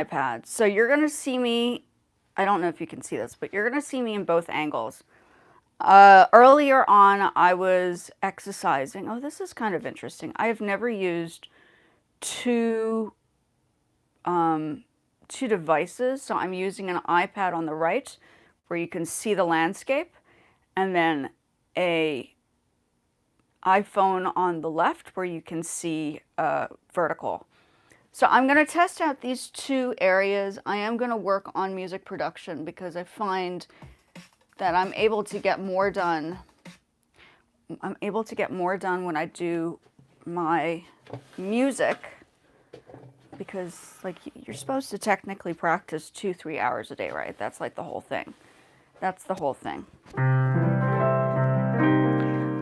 iPad. So you're going to see me, I don't know if you can see this, but you're going to see me in both angles. Earlier on, I was exercising. Oh, this is kind of interesting. I have never used two devices. So I'm using an iPad on the right where you can see the landscape, and then a iPhone on the left where you can see vertical. So I'm going to test out these two areas. I am going to work on music production because I find that I'm able to get more done. I'm able to get more done when I do my music, because like you're supposed to technically practice 2-3 hours a day, right? That's like the whole thing. That's the whole thing.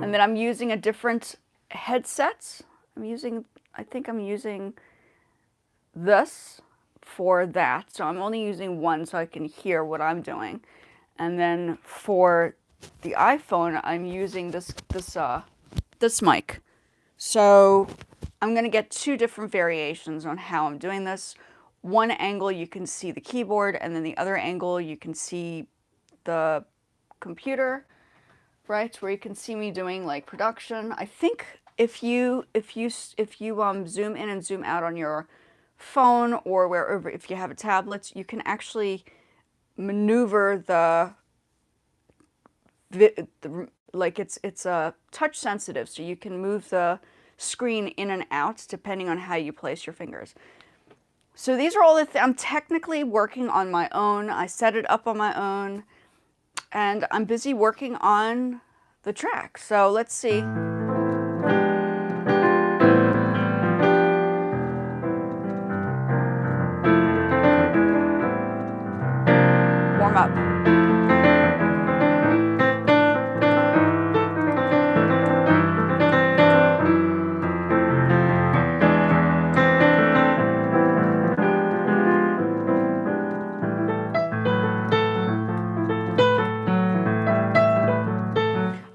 And then I'm using a different headset. I think I'm using this for that. So I'm only using one so I can hear what I'm doing. And then for the iPhone, I'm using this mic. So I'm going to get two different variations on how I'm doing this. One angle you can see the keyboard, and then the other angle you can see the computer, right? Where you can see me doing like production. I think if you zoom in and zoom out on your phone or wherever, if you have a tablet, you can actually maneuver like it's a touch sensitive, so you can move the screen in and out depending on how you place your fingers. So these are all I'm technically working on my own. I set it up on my own, and I'm busy working on the track. So let's see. Warm up.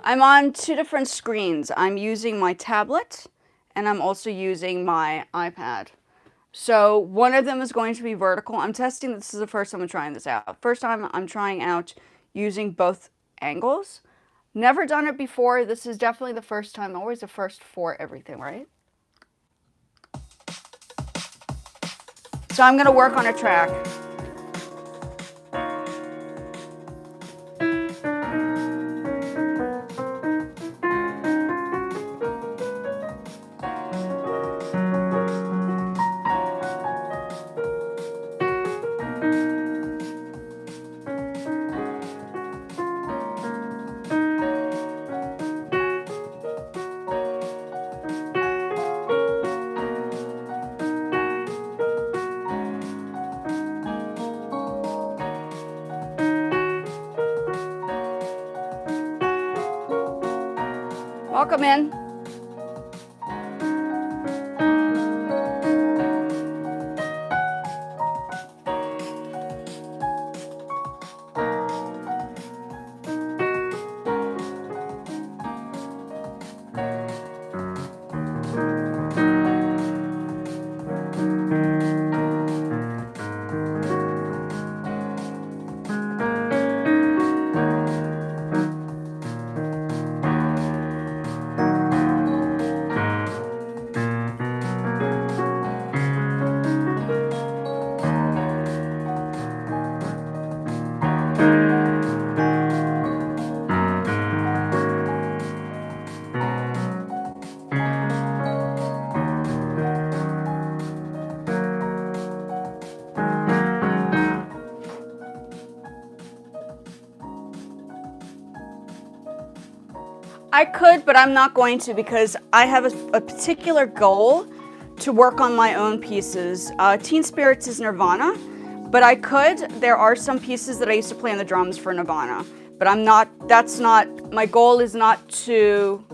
I'm on two different screens. I'm using my tablet, and I'm also using my iPad. So one of them is going to be vertical. I'm testing, this is the first time I'm trying this out. First time I'm trying out using both angles. Never done it before. This is definitely the first time. Always the first for everything, right? So I'm going to work on a track. Welcome in. I could, but I'm not going to, because I have a particular goal to work on my own pieces. Teen Spirits is Nirvana, but I could. There are some pieces that I used to play on the drums for Nirvana, but I'm not, that's not, my goal is not to,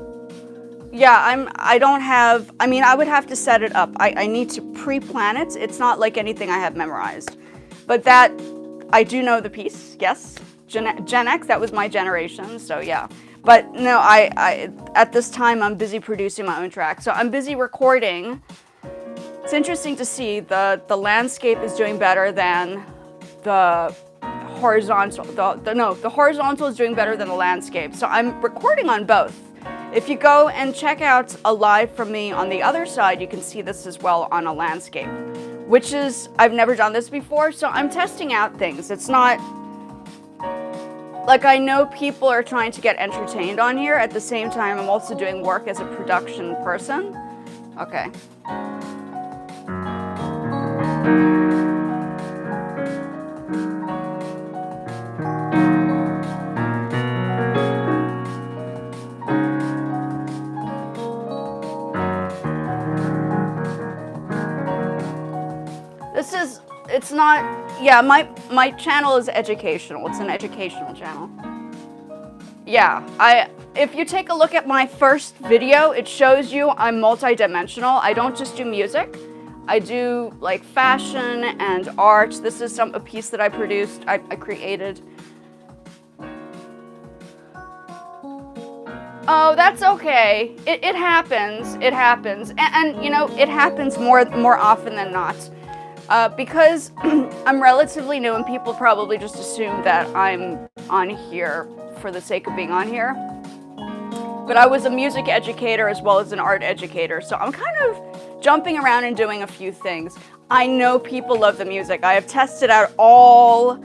yeah, I don't have, I mean, I would have to set it up. I need to pre-plan it. It's not like anything I have memorized, but that, I do know the piece, yes. Gen X, that was my generation, so yeah. But no, I at this time, I'm busy producing my own track. So I'm busy recording It's interesting to see the landscape is doing better than the horizontal. The horizontal is doing better than the landscape. So I'm recording on both. If you go and check out a live from me on the other side, you can see this as well on a landscape, which is, I've never done this before, so I'm testing out things. It's not, like, I know people are trying to get entertained on here. At the same time, I'm also doing work as a production person. Okay. This is, it's not, yeah, my channel is educational. It's an educational channel. Yeah, if you take a look at my first video, it shows you I'm multi-dimensional. I don't just do music. I do like fashion and art. This is a piece that I produced, I created. Oh, that's okay. It happens. It happens. And you know, it happens more often than not. Because I'm relatively new and people probably just assume that I'm on here for the sake of being on here. But I was a music educator as well as an art educator, so I'm kind of jumping around and doing a few things. I know people love the music. I have tested out all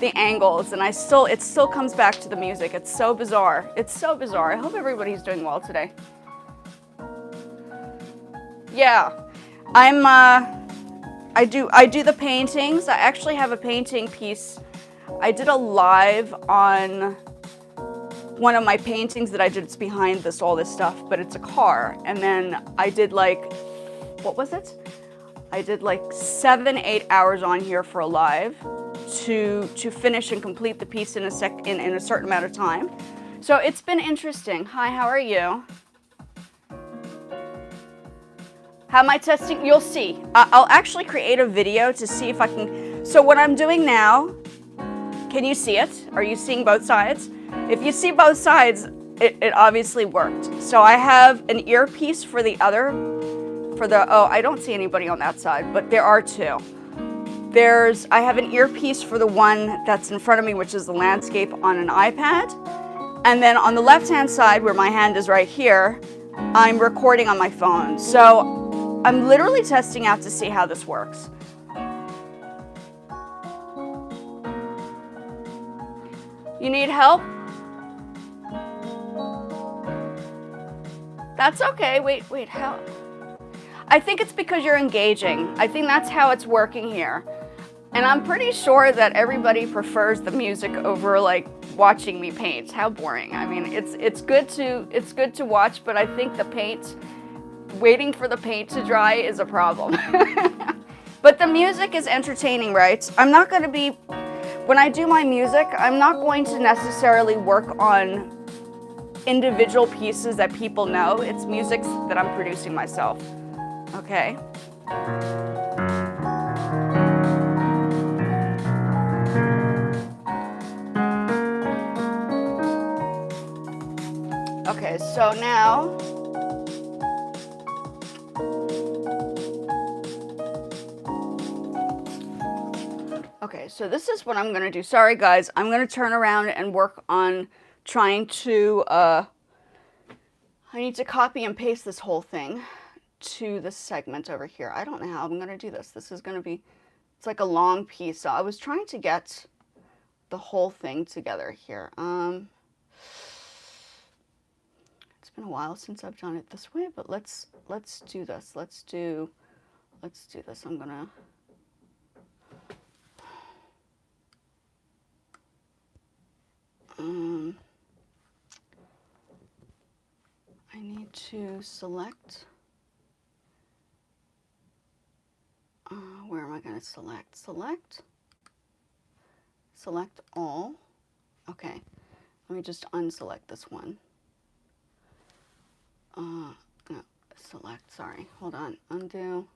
the angles and it still comes back to the music. It's so bizarre. It's so bizarre. I hope everybody's doing well today. Yeah, I do the paintings. I actually have a painting piece. I did a live on one of my paintings that I did. It's behind all this stuff, but it's a car. And then I did like, what was it? I did like 7-8 hours on here for a live to finish and complete the piece in a certain amount of time. So it's been interesting. Hi, how are you? How am I testing? You'll see. I'll actually create a video to see if I can. So what I'm doing now, can you see it? Are you seeing both sides? If you see both sides, it obviously worked. So I have an earpiece for the other, oh, I don't see anybody on that side, but there are two. I have an earpiece for the one that's in front of me, which is the landscape on an iPad. And then on the left-hand side, where my hand is right here, I'm recording on my phone. So I'm literally testing out to see how this works. You need help? That's okay. Wait, how? I think it's because you're engaging. I think that's how it's working here. And I'm pretty sure that everybody prefers the music over like watching me paint. How boring. I mean, it's good to watch, but I think waiting for the paint to dry is a problem. But the music is entertaining, right? When I do my music, I'm not going to necessarily work on individual pieces that people know. It's music that I'm producing myself. Okay. Okay, so now okay, so this is what I'm gonna do. Sorry guys, I'm gonna turn around and work on trying to I need to copy and paste this whole thing to this segment over here. I don't know how I'm gonna do this. This is gonna be, it's like a long piece. So I was trying to get the whole thing together here. It's been a while since I've done it this way, but let's do this. Let's do this. I'm gonna I need to select. Where am I going to select? Select all. Okay, let me just unselect this one. No, select, sorry, hold on, undo.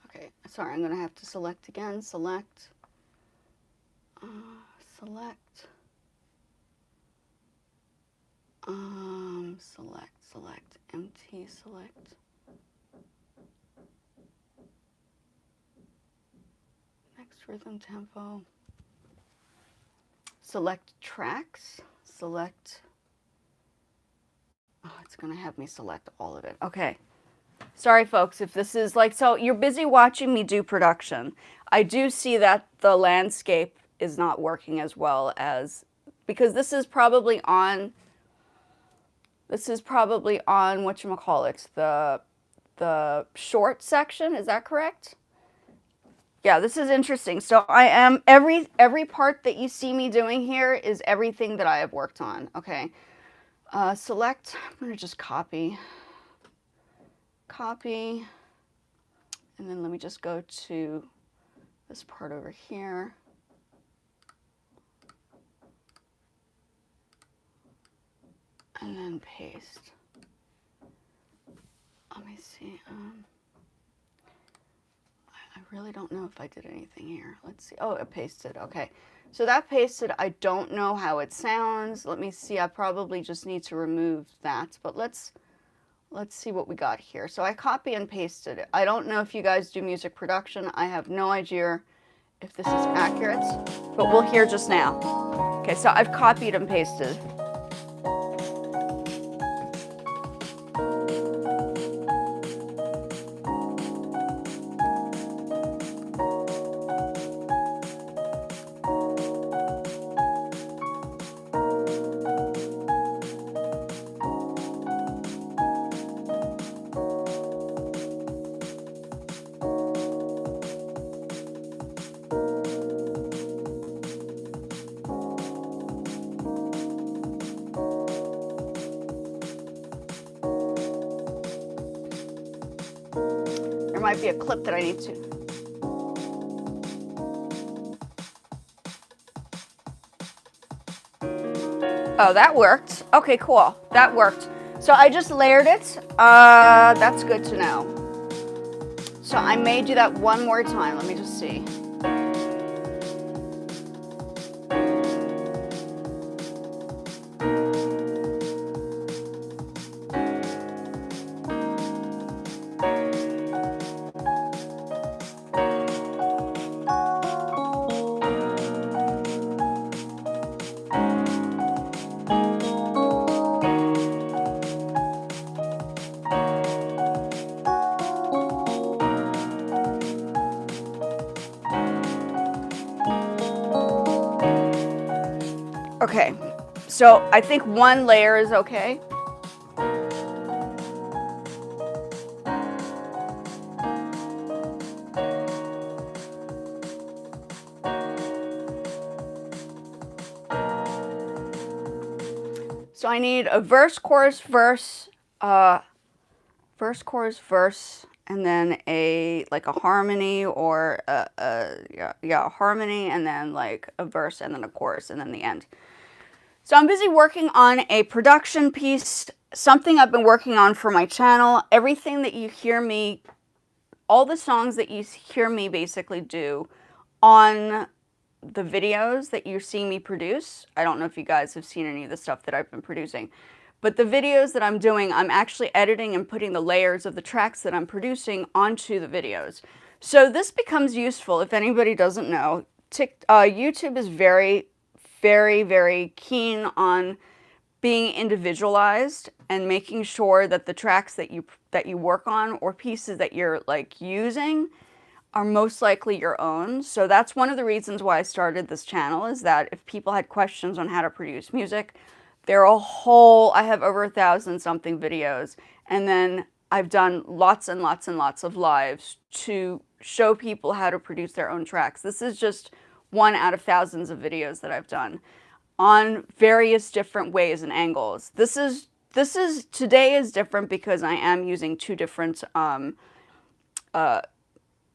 Okay, sorry, I'm going to have to select again, select. select, MT select. Next rhythm tempo. Select tracks, select, oh, it's gonna have me select all of it. Okay. Sorry folks, if this is like, so you're busy watching me do production. I do see that the landscape is not working as well as, because this is probably on whatchamacallit, the short section, is that correct? Yeah, this is interesting. So I am, every part that you see me doing here is everything that I have worked on. Okay. Select, I'm gonna just copy, and then let me just go to this part over here. And then paste. Let me see. I really don't know if I did anything here. Let's see. Oh, it pasted. Okay. So that pasted. I don't know how it sounds. Let me see. I probably just need to remove that. But let's see what we got here. So I copy and pasted it. I don't know if you guys do music production. I have no idea if this is accurate, but we'll hear just now. Okay, so I've copied and pasted. There might be a clip that I need to. Oh, that worked. Okay, cool. That worked. So I just layered it. That's good to know. So I may do that one more time. Let me just see. Okay, so I think one layer is okay. So I need a verse, chorus, verse, verse, chorus, verse, and then a harmony or a harmony, and then like a verse and then a chorus and then the end. So I'm busy working on a production piece, something I've been working on for my channel. Everything that you hear me, all the songs that you hear me basically do on the videos that you're seeing me produce. I don't know if you guys have seen any of the stuff that I've been producing, but the videos that I'm doing, I'm actually editing and putting the layers of the tracks that I'm producing onto the videos. So this becomes useful if anybody doesn't know. YouTube is very, very keen on being individualized and making sure that the tracks that you work on or pieces that you're like using are most likely your own. So that's one of the reasons why I started this channel, is that if people had questions on how to produce music, I have over 1,000 something videos, and then I've done lots and lots and lots of lives to show people how to produce their own tracks. This is just one out of thousands of videos that I've done on various different ways and angles. Today is different because I am using two different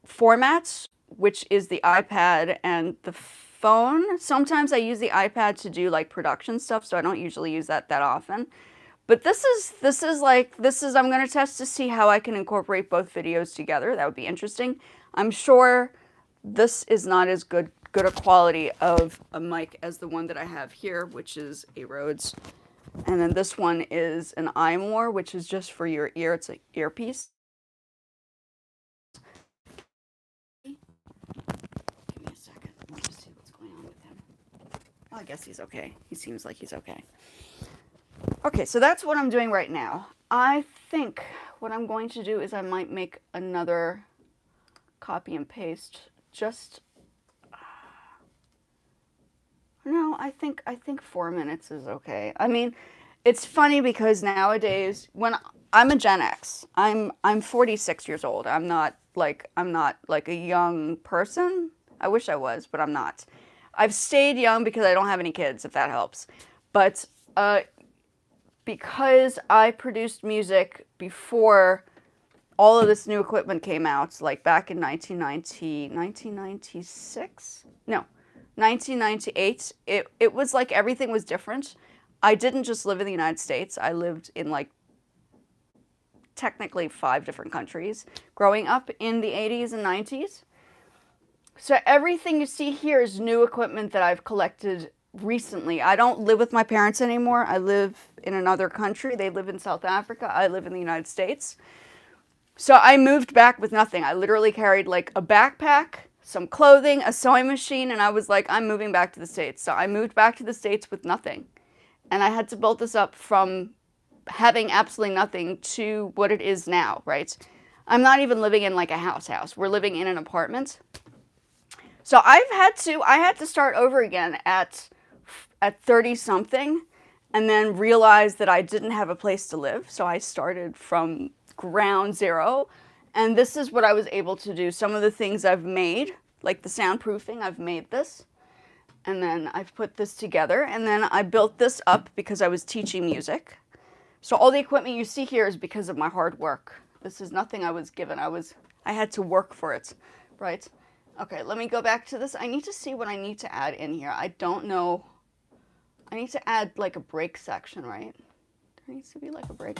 formats, which is the iPad and the phone. Sometimes I use the iPad to do like production stuff, so I don't usually use that often. But I'm going to test to see how I can incorporate both videos together. That would be interesting. I'm sure this is not as good a quality of a mic as the one that I have here, which is a Rhodes. And then this one is an iMore, which is just for your ear. It's an earpiece. Give me a second. Let me just see what's going on with him. Well, I guess he's okay. He seems like he's okay. Okay, so that's what I'm doing right now. I think what I'm going to do is I might make another copy and paste. Just no, I think 4 minutes is okay. I mean, it's funny because nowadays when I'm a Gen X, I'm 46 years old. I'm not like a young person. I wish I was, but I'm not. I've stayed young because I don't have any kids, if that helps. But because I produced music before all of this new equipment came out, like back in 1996? No, 1998. It was like everything was different. I didn't just live in the United States. I lived in like technically 5 different countries growing up in the 80s and 90s. So everything you see here is new equipment that I've collected recently. I don't live with my parents anymore. I live in another country. They live in South Africa. I live in the United States. So I moved back with nothing. I literally carried like a backpack, some clothing, a sewing machine, and I was like, I'm moving back to the States. So I moved back to the States with nothing. And I had to build this up from having absolutely nothing to what it is now, right? I'm not even living in like a house. We're living in an apartment. So I had to start over again at 30 something and then realized that I didn't have a place to live. So I started from ground zero. And this is what I was able to do. Some of the things I've made, like the soundproofing, I've made this. And then I've put this together. And then I built this up because I was teaching music. So all the equipment you see here is because of my hard work. This is nothing I was given. I had to work for it, right? Okay, let me go back to this. I need to see what I need to add in here. I don't know. I need to add like a break section, right? There needs to be like a break.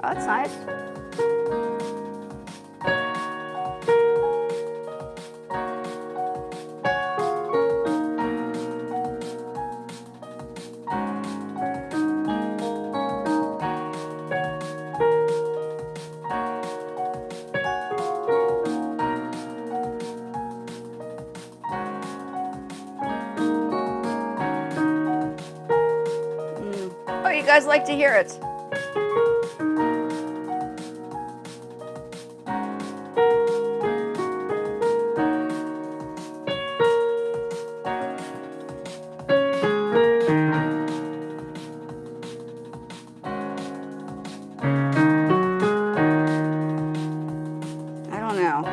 Oh, that's nice. Oh, you guys like to hear it. I don't know.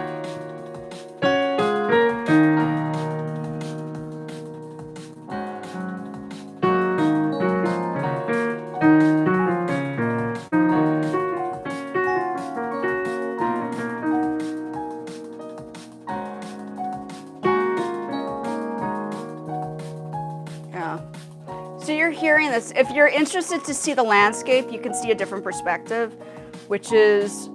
Yeah. So you're hearing this. If you're interested to see the landscape, you can see a different perspective, which is,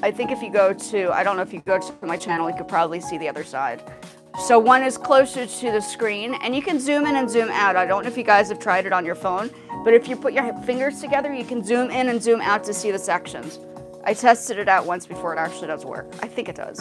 I think if you go to, I don't know if you go to my channel, you could probably see the other side. So one is closer to the screen, and you can zoom in and zoom out. I don't know if you guys have tried it on your phone, but if you put your fingers together, you can zoom in and zoom out to see the sections. I tested it out once before. It actually does work. I think it does.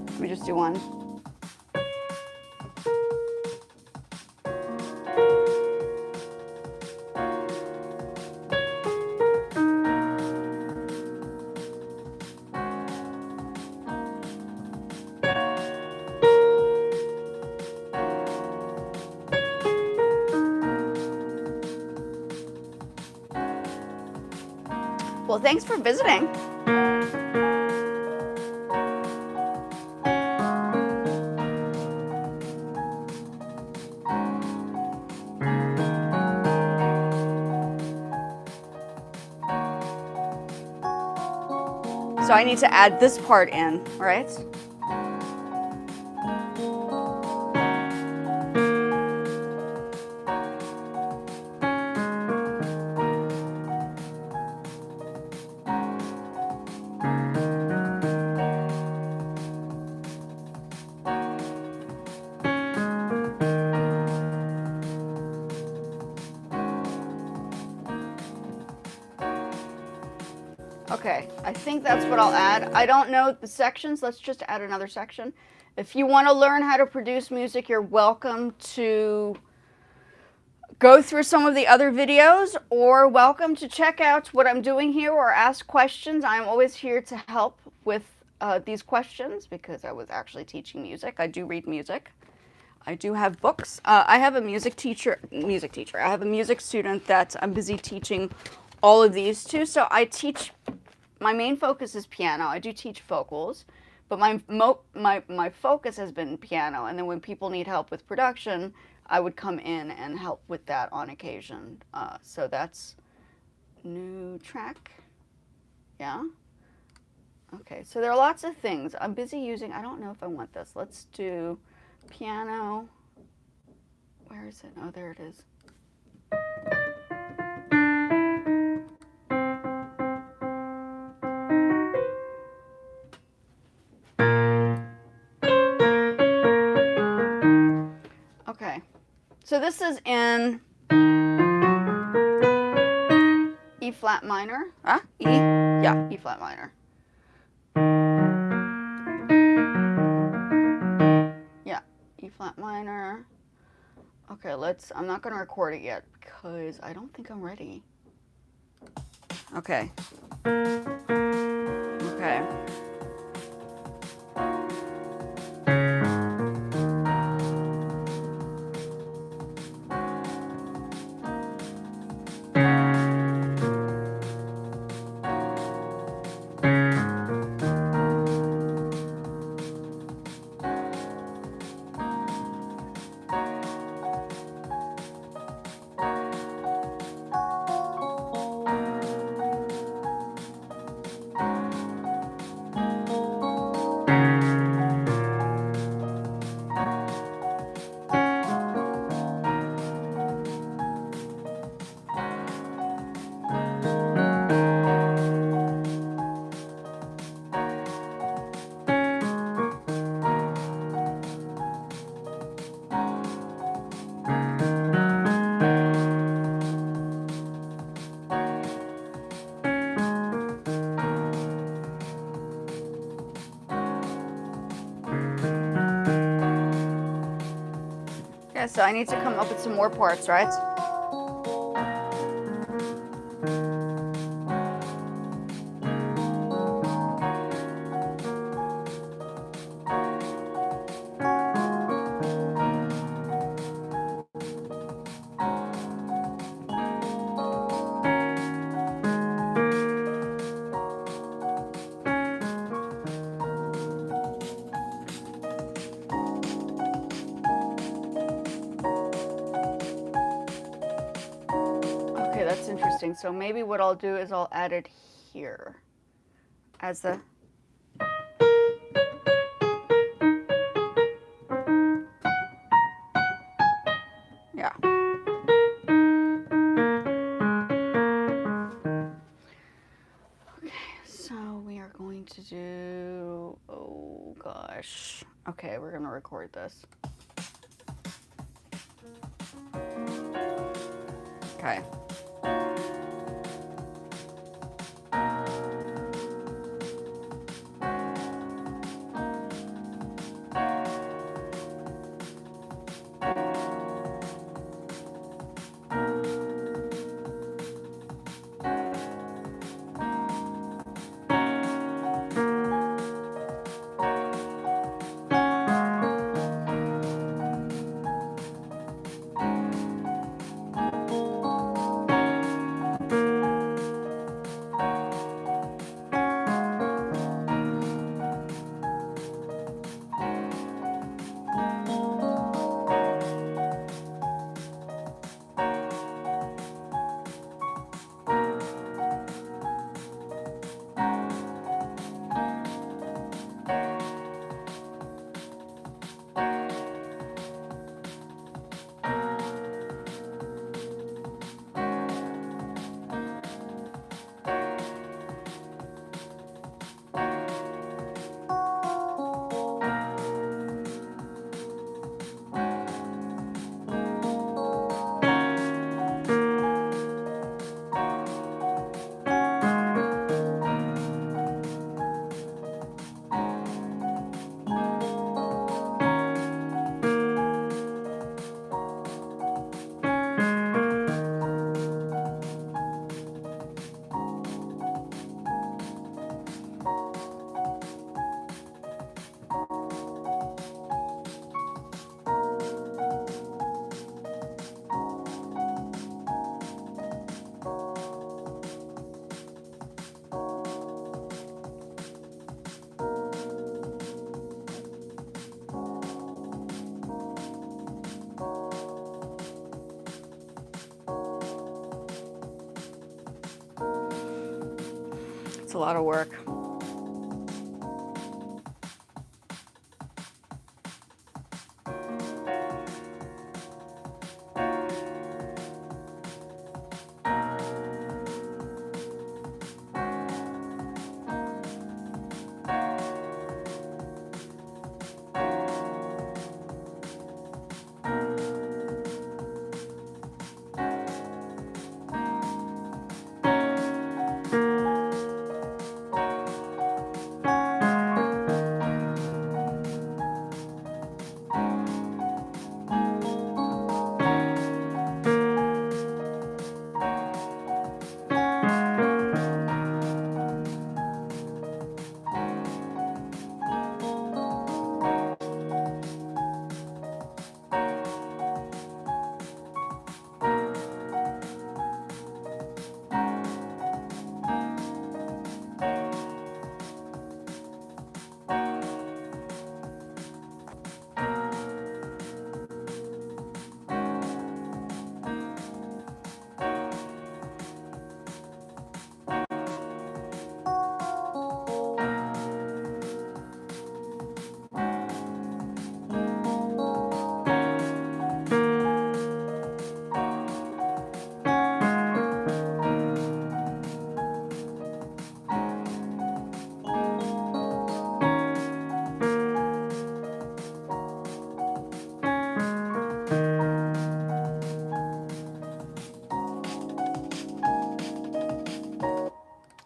Let me just do one. Well, thanks for visiting. So I need to add this part in, right? Okay, I think that's what I'll add. I don't know the sections. Let's just add another section. If you want to learn how to produce music, you're welcome to go through some of the other videos, or welcome to check out what I'm doing here or ask questions. I'm always here to help with these questions because I was actually teaching music. I do read music. I do have books. I have a music teacher. I have a music student that I'm busy teaching all of these to. So I teach, my main focus is piano. I do teach vocals, but my focus has been piano. And then when people need help with production, I would come in and help with that on occasion. So that's new track. Yeah. Okay, so there are lots of things. I'm busy using, I don't know if I want this. Let's do piano. Where is it? Oh, there it is. Okay, so this is in E flat minor. Huh? E? Yeah, E flat minor. Yeah, E flat minor. Okay, I'm not going to record it yet because I don't think I'm ready. Okay. Okay. Yeah, so I need to come up with some more parts, right? Okay, that's interesting. So maybe what I'll do is I'll add it here as the... Yeah. Okay, so we are going to do... Oh, gosh. Okay, we're going to record this. Okay. It's a lot of work.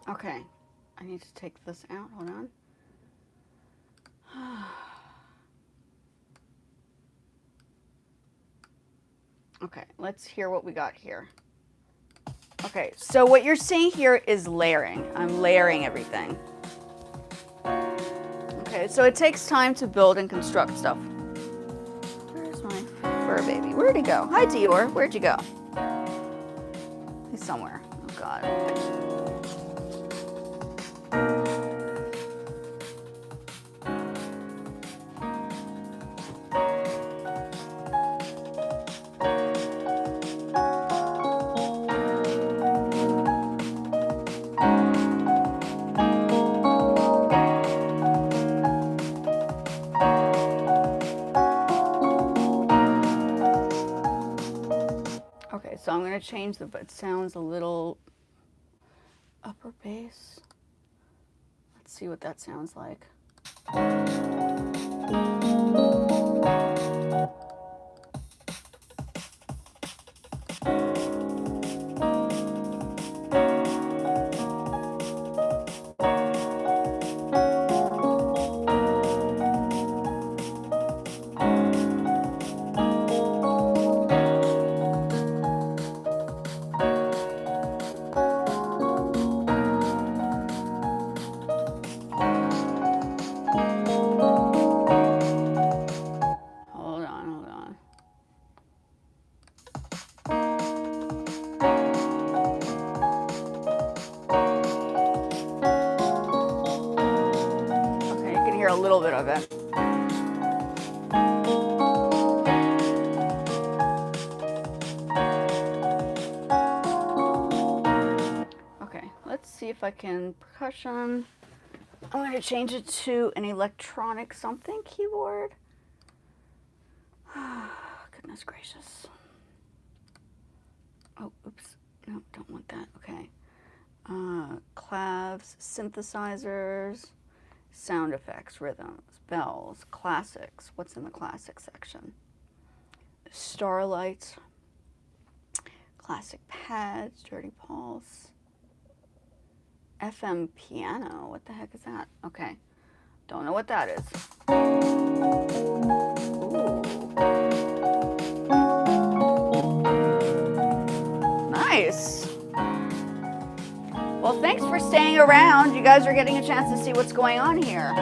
Okay, I need to take this out. Hold on. Okay, let's hear what we got here. Okay, so what you're seeing here is layering. I'm layering everything. Okay, so it takes time to build and construct stuff. Where's my fur baby? Where'd he go? Hi, Dior. Where'd you go? He's somewhere. Oh, God. Okay, so I'm going to change the, but it sounds a little upper bass. Let's see what that sounds like. A little bit of it. Okay, let's see if I can percussion. I'm going to change it to an electronic something keyboard. Goodness gracious. Oh, oops. No, don't want that. Okay. Clavs, synthesizers. Sound effects, rhythms, bells, classics. What's in the classic section? Starlight, classic pads, dirty pulse, FM piano. What the heck is that? Okay, don't know what that is. Ooh. Nice. Well, thanks for staying around. You guys are getting a chance to see what's going on here.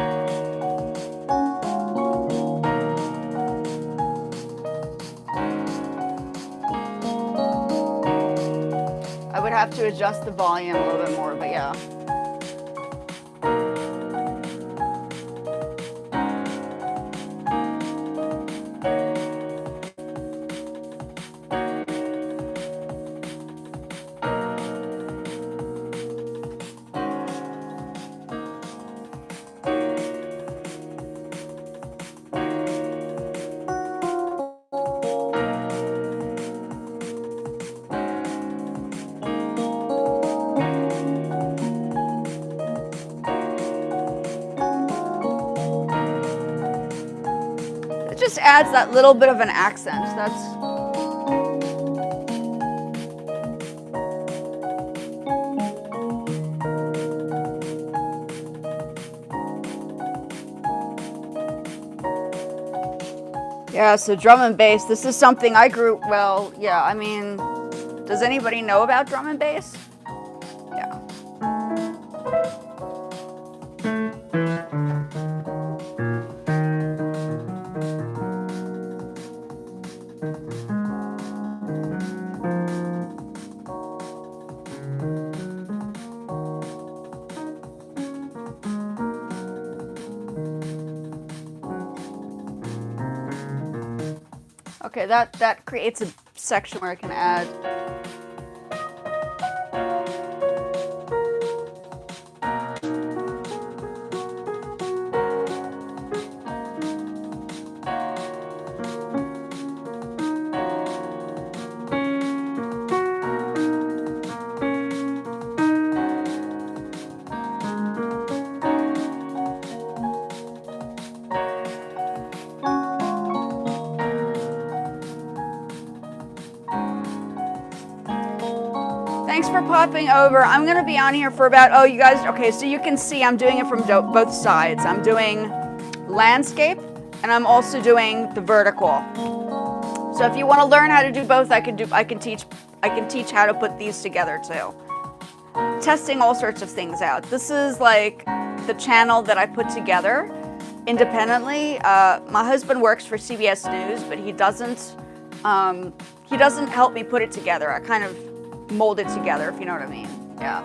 I would have to adjust the volume a little bit more, but yeah. just adds that little bit of an accent. That's... Yeah, so drum and bass, this is something I grew, well, yeah, I mean, does anybody know about drum and bass? Yeah. Okay, that creates a section where I can add. Thanks for popping over. I'm going to be on here for about, oh, you guys, okay, so you can see I'm doing it from both sides. I'm doing landscape, and I'm also doing the vertical. So if you want to learn how to do both, I can teach how to put these together too. Testing all sorts of things out. This is like the channel that I put together independently. My husband works for CBS News, but he doesn't help me put it together. I kind of mold it together, if you know what I mean. Yeah.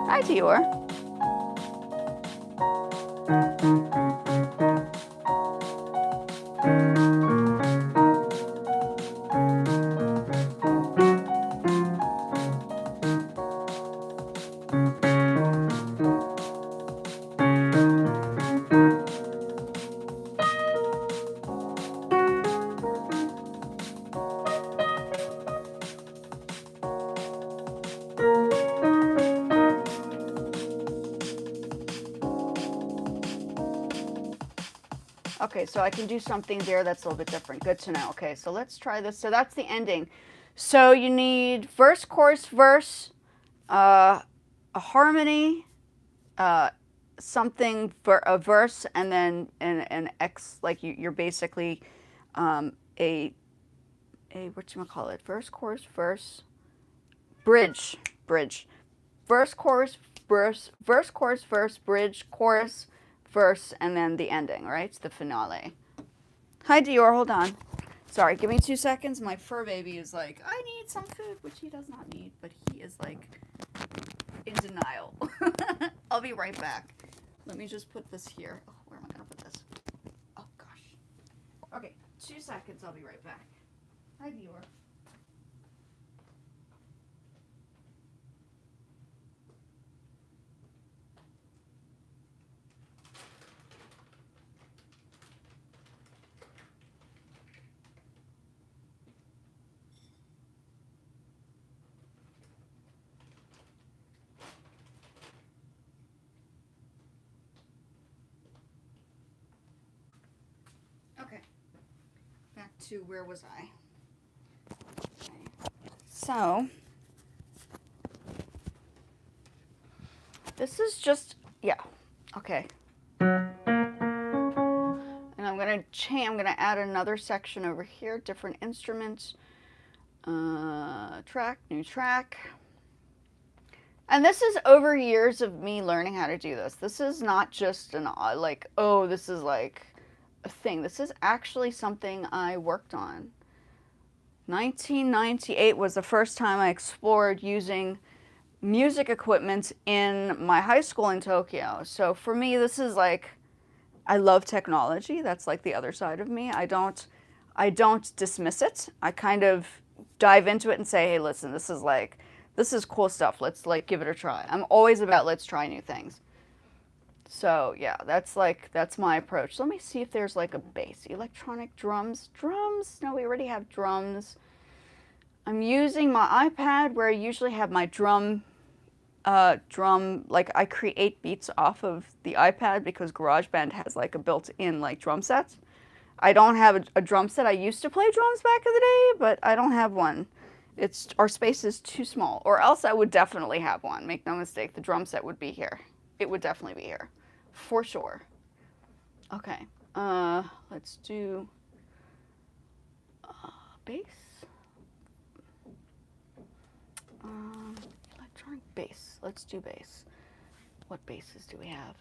Hi, Dior. Okay, so I can do something there that's a little bit different. Good to know. Okay, so let's try this. So that's the ending. So you need verse, chorus, verse, a harmony, something for a verse, and then an X, like you're basically a whatchamacallit, verse, chorus, verse, bridge, verse, chorus, verse, bridge, chorus, verse, and then the ending, right? It's the finale. Hi, Dior, hold on. Sorry, give me 2 seconds. My fur baby is like, I need some food, which he does not need, but he is like in denial. I'll be right back. Let me just put this here. Oh, where am I going to put this? Oh, gosh. Okay, 2 seconds. I'll be right back. Hi, Dior. Okay, back to where was I? Okay. So, this is just, yeah, okay. And I'm gonna add another section over here, different instruments, track, new track. And this is over years of me learning how to do this. This is not just an, like, oh, this is like a thing. This is actually something I worked on. 1998 was the first time I explored using music equipment in my high school in Tokyo. So for me, this is like I love technology. That's like the other side of me. I don't dismiss it. I kind of dive into it and say, hey, listen, this is cool stuff. Let's like give it a try. I'm always about let's try new things. So yeah, that's my approach. So let me see if there's like a bass. Electronic drums. Drums? No, we already have drums. I'm using my iPad where I usually have my drum, like I create beats off of the iPad because GarageBand has like a built-in like drum set. I don't have a drum set. I used to play drums back in the day, but I don't have one. Our space is too small, or else I would definitely have one. Make no mistake, the drum set would be here. It would definitely be here, for sure. Okay, let's do bass. Electronic bass. Let's do bass. What basses do we have?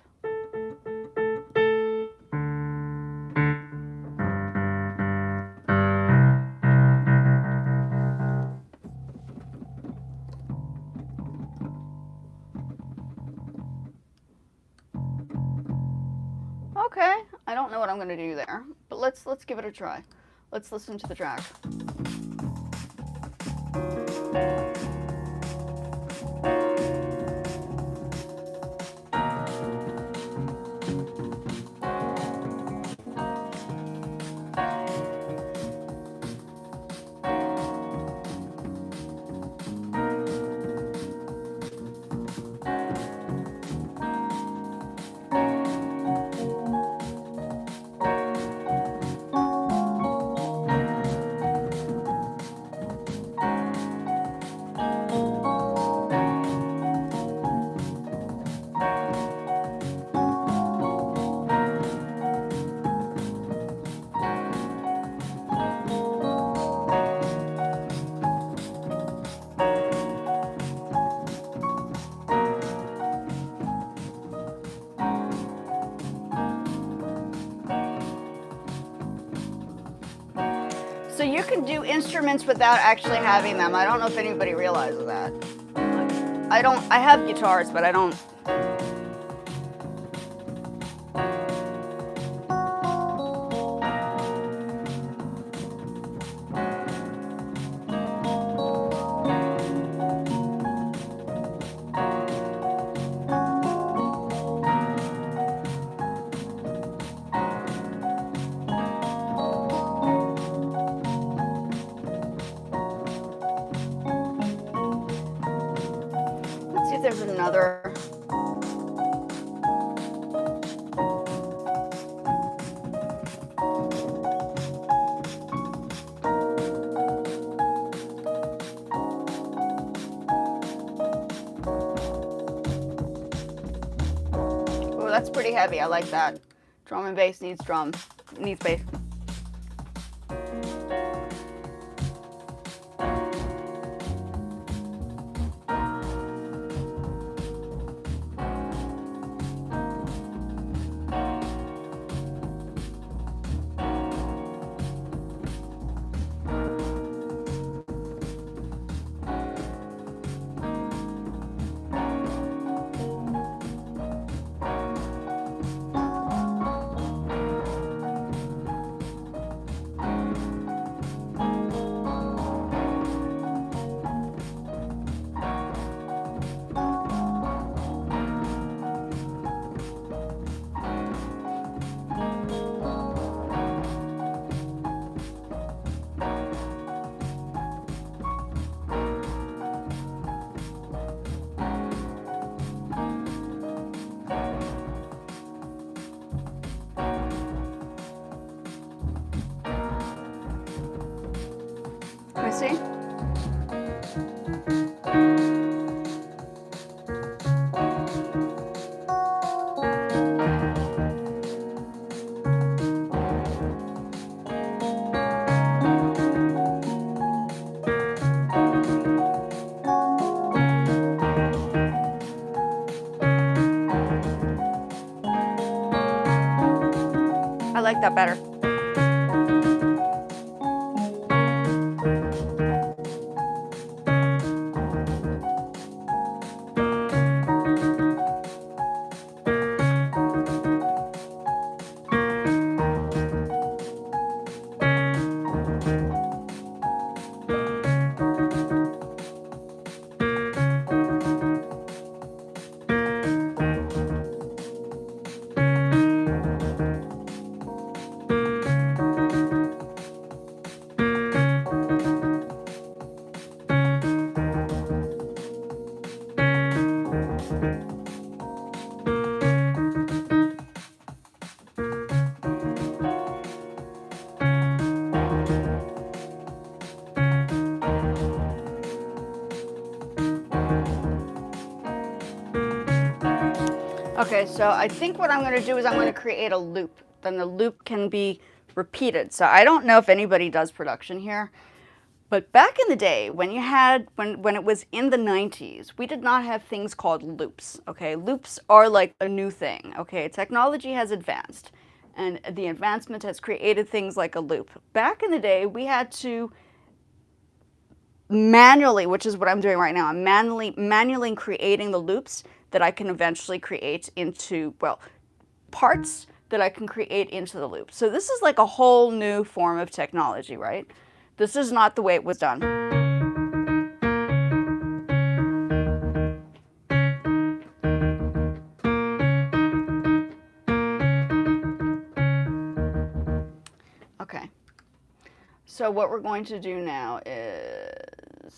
Okay, I don't know what I'm gonna do there, but let's give it a try. Let's listen to the track. So you can do instruments without actually having them. I don't know if anybody realizes that. I have guitars, but I don't. There's another. Oh, that's pretty heavy. I like that. Drum and bass needs bass. Let me see. I like that better. Okay, so I think what I'm going to do is I'm going to create a loop. Then the loop can be repeated. So I don't know if anybody does production here, but back in the day when you had, when it was in the 90s, we did not have things called loops, okay? Loops are like a new thing, okay? Technology has advanced, and the advancement has created things like a loop. Back in the day, we had to manually, which is what I'm doing right now, I'm manually creating the loops that I can eventually create into, well, parts that I can create into the loop. So this is like a whole new form of technology, right? This is not the way it was done. Okay. So what we're going to do now is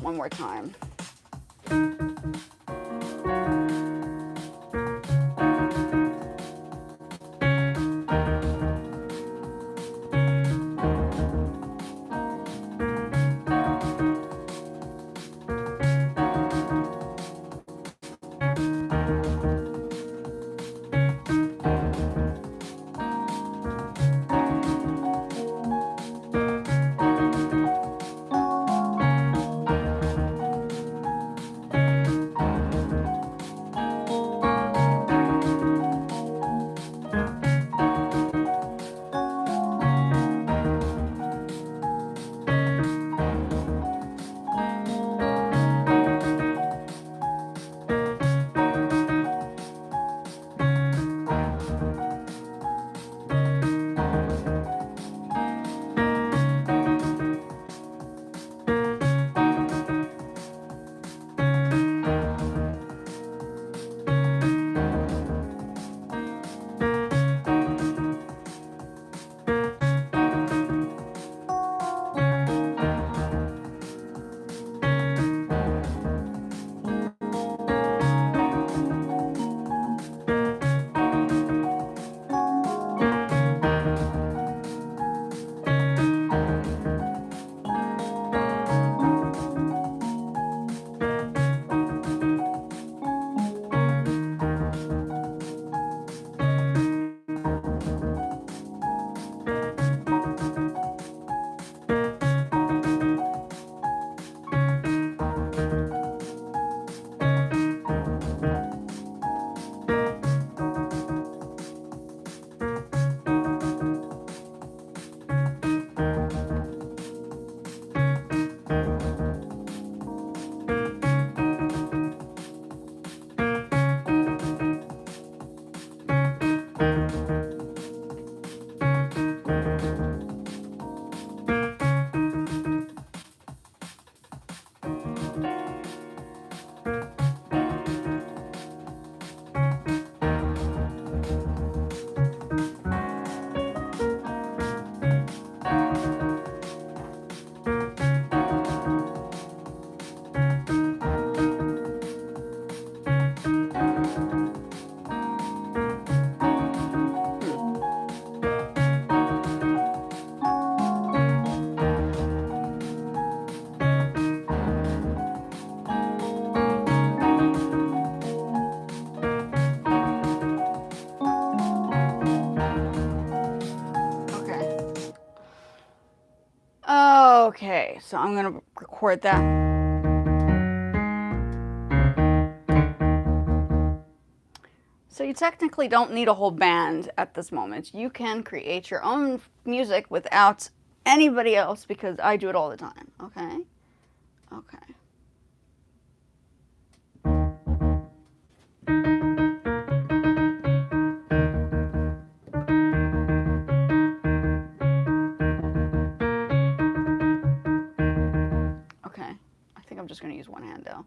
one more time. Okay, so I'm going to record that. So you technically don't need a whole band at this moment. You can create your own music without anybody else because I do it all the time, okay? Okay. Okay, I think I'm just going to use one hand though.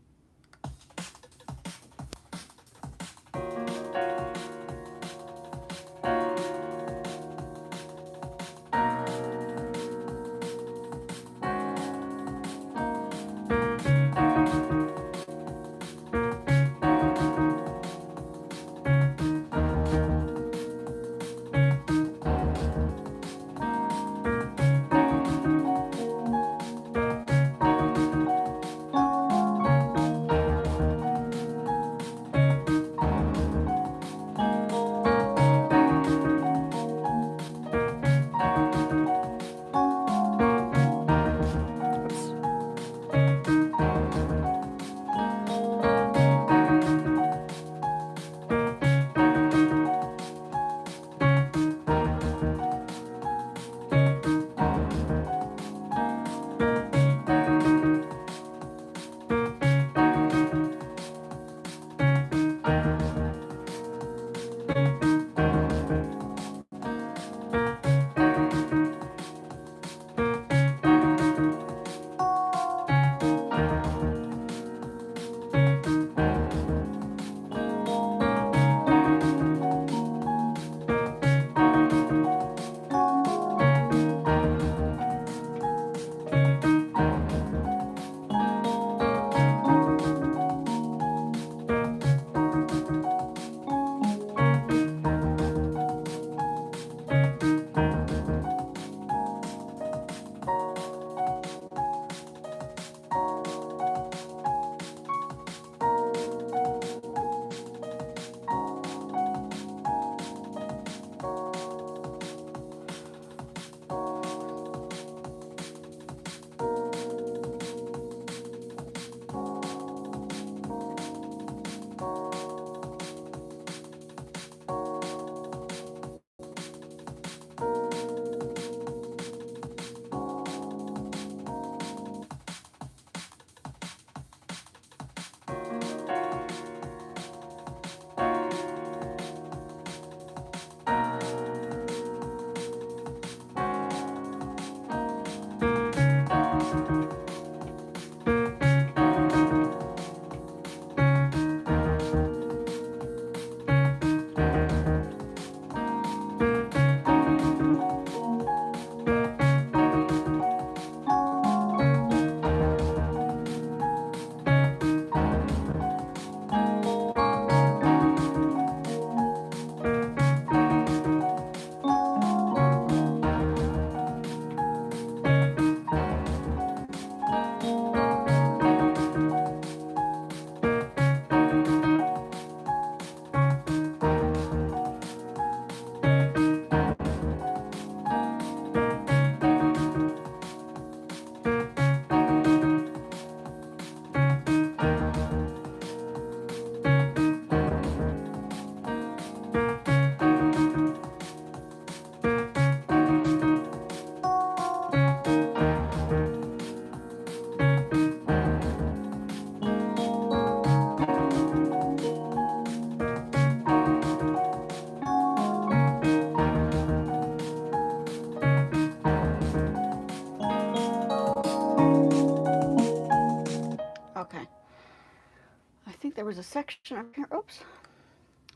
I think there was a section over here. Oops.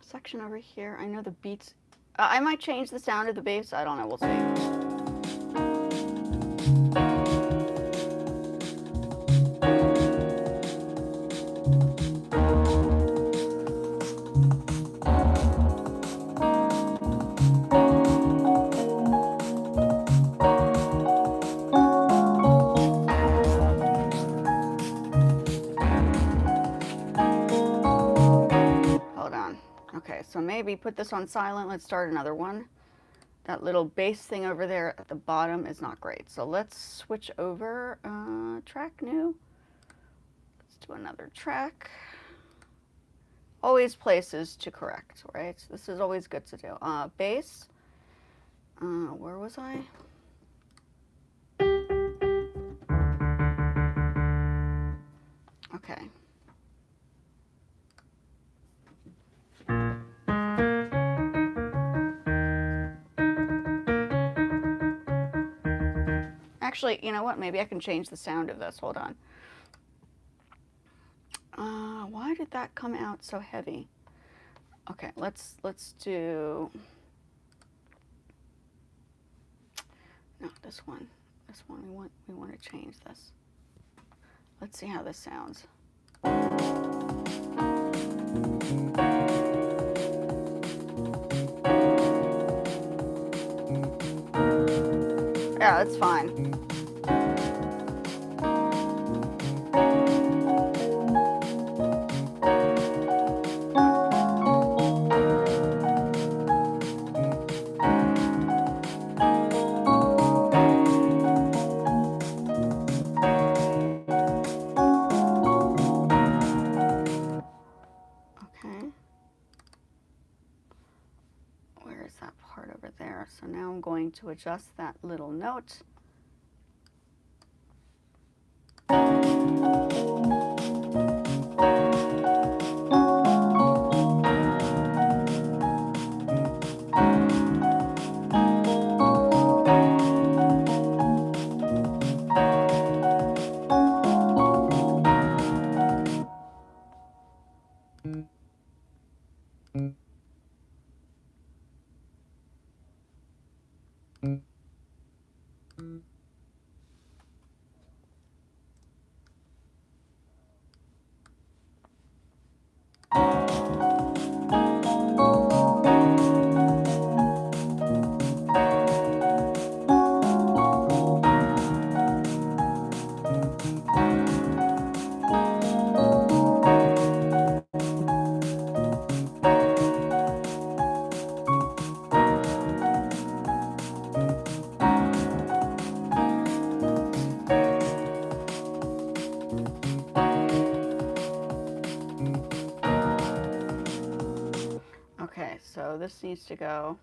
Section over here. I know the beats. I might change the sound of the bass. I don't know. We'll see. Okay, so maybe put this on silent. Let's start another one. That little bass thing over there at the bottom is not great. So let's switch over. Track new. Let's do another track. Always places to correct, right? So this is always good to do. Bass. Where was I? Okay. Actually, you know what? Maybe I can change the sound of this. Hold on. Why did that come out so heavy? Okay, let's do. No, this one. This one. We want to change this. Let's see how this sounds. Yeah, that's fine. So now I'm going to adjust that little note. Okay, so this needs to go.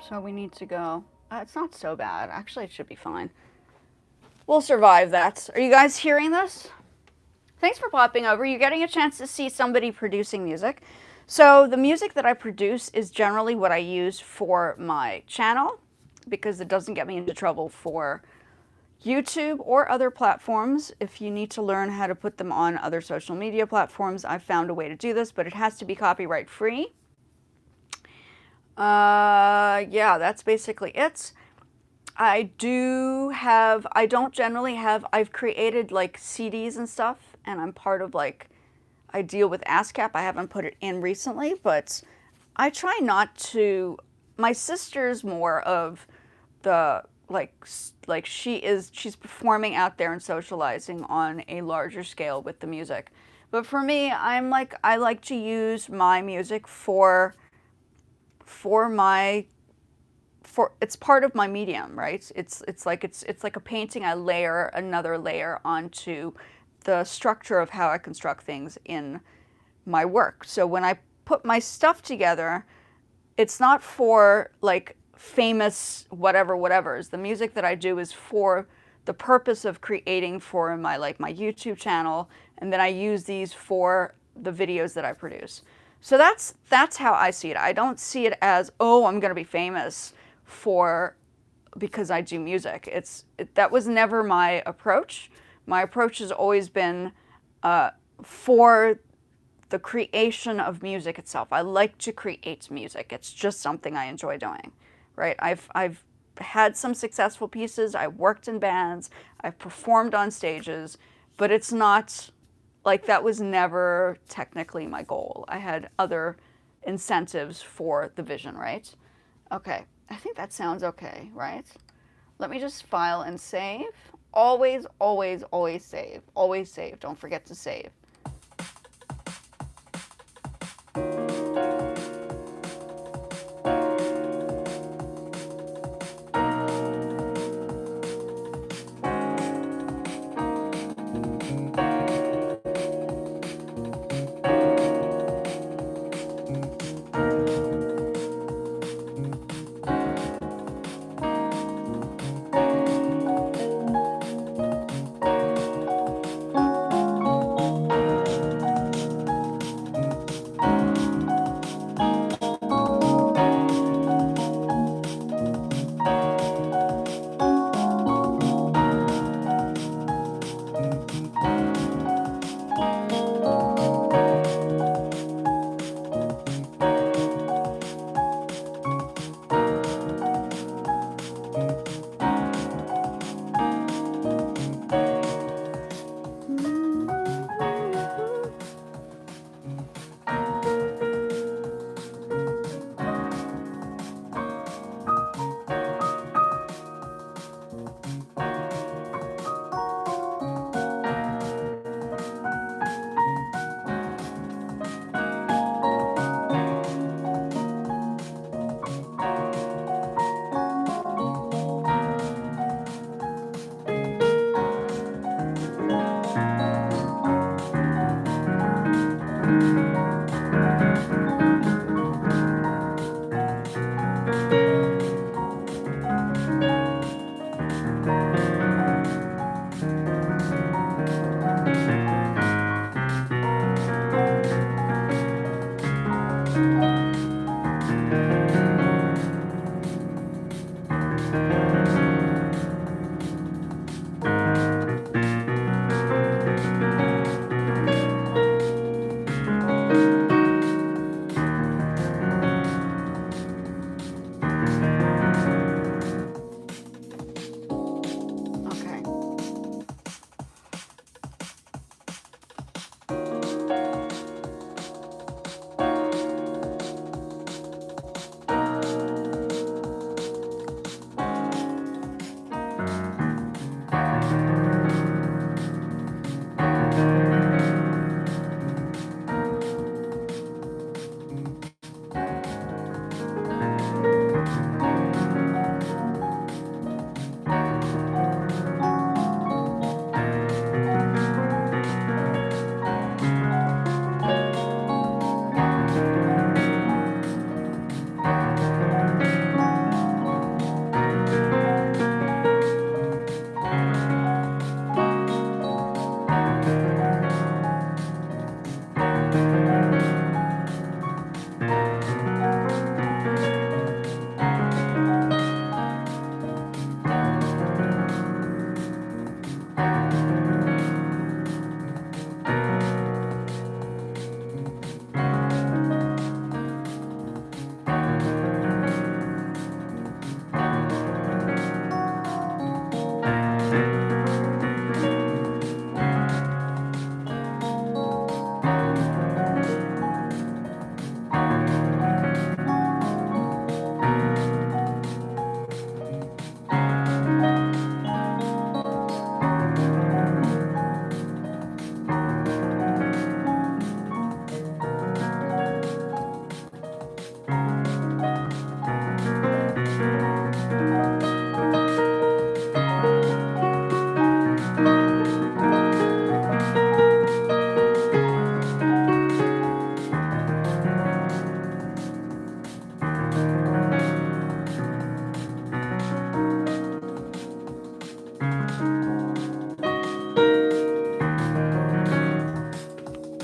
So we need to go. It's not so bad. Actually, it should be fine. We'll survive that. Are you guys hearing this? Thanks for popping over. You're getting a chance to see somebody producing music. So the music that I produce is generally what I use for my channel because it doesn't get me into trouble for YouTube or other platforms. If you need to learn how to put them on other social media platforms, I've found a way to do this, but it has to be copyright free. Yeah, that's basically it. I don't generally have, I've created like CDs and stuff, and I'm part of like, I deal with ASCAP. I haven't put it in recently, but I try not to. My sister's more of the, she's performing out there and socializing on a larger scale with the music. But for me, I like to use my music it's part of my medium, right? It's like a painting. I layer another layer onto the structure of how I construct things in my work. So when I put my stuff together, it's not for like famous whatevers. The music that I do is for the purpose of creating for my my YouTube channel, and then I use these for the videos that I produce. So that's how I see it. I don't see it as, oh, I'm going to be famous because I do music. That was never my approach. My approach has always been for the creation of music itself. I like to create music. It's just something I enjoy doing, right? I've had some successful pieces. I worked in bands. I've performed on stages, but it's not like that was never technically my goal. I had other incentives for the vision, right? Okay, I think that sounds okay, right? Let me just file and save. Always, always, always save. Always save. Don't forget to save.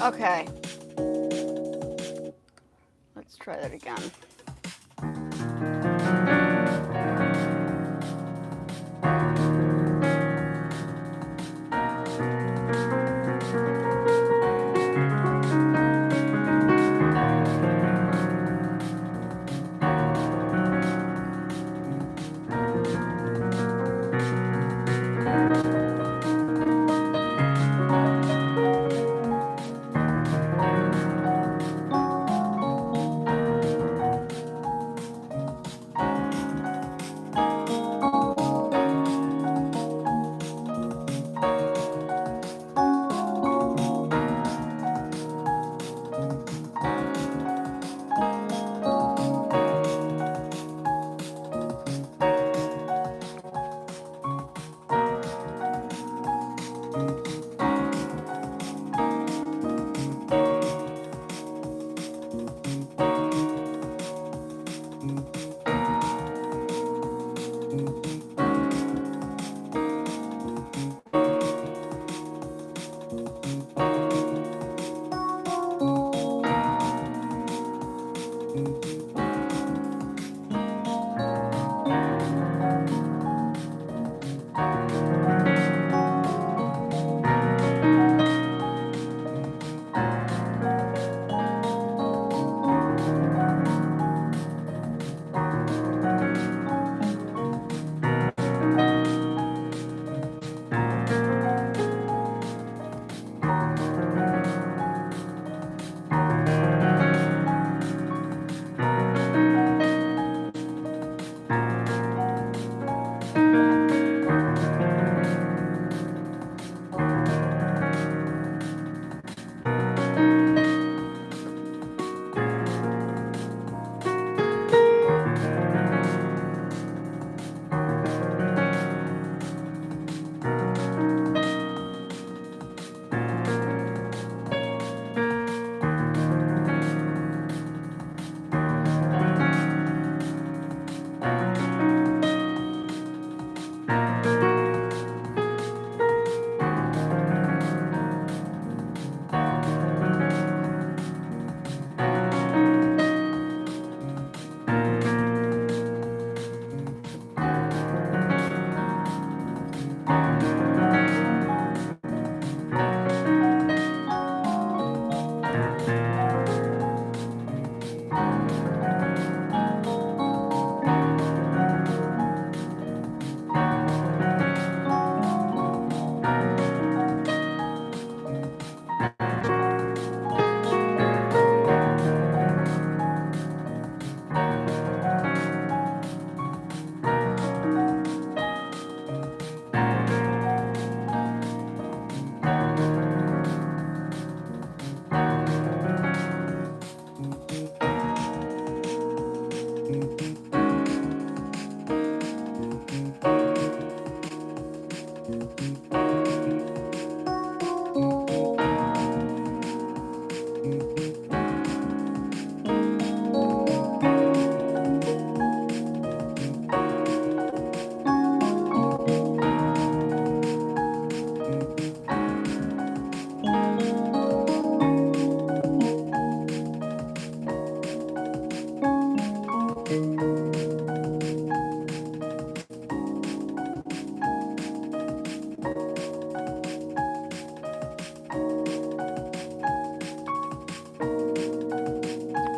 Okay. Let's try that again.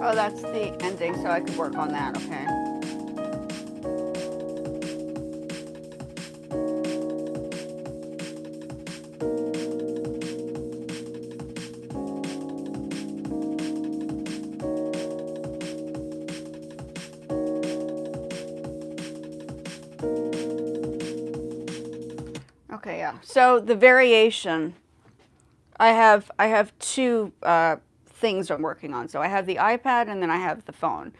Oh, that's the ending, so I could work on that, okay. Okay, yeah. So the variation, I have two things I'm working on. So I have the iPad and then I have the phone.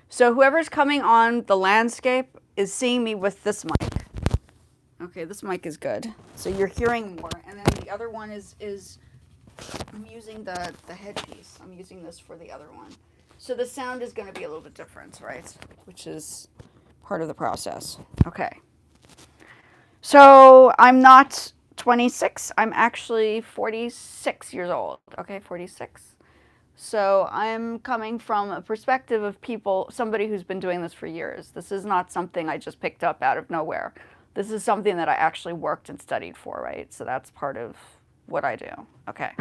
So whoever's coming on the landscape is seeing me with this mic. Okay, this mic is good. So you're hearing more. And then the other one is I'm using the headpiece. I'm using this for the other one. So the sound is going to be a little bit different, right? Which is part of the process. Okay. So I'm not 26. I'm actually 46 years old. Okay, 46. So I'm coming from a perspective of somebody who's been doing this for years. This is not something I just picked up out of nowhere. This is something that I actually worked and studied for, right? So that's part of what I do. Okay.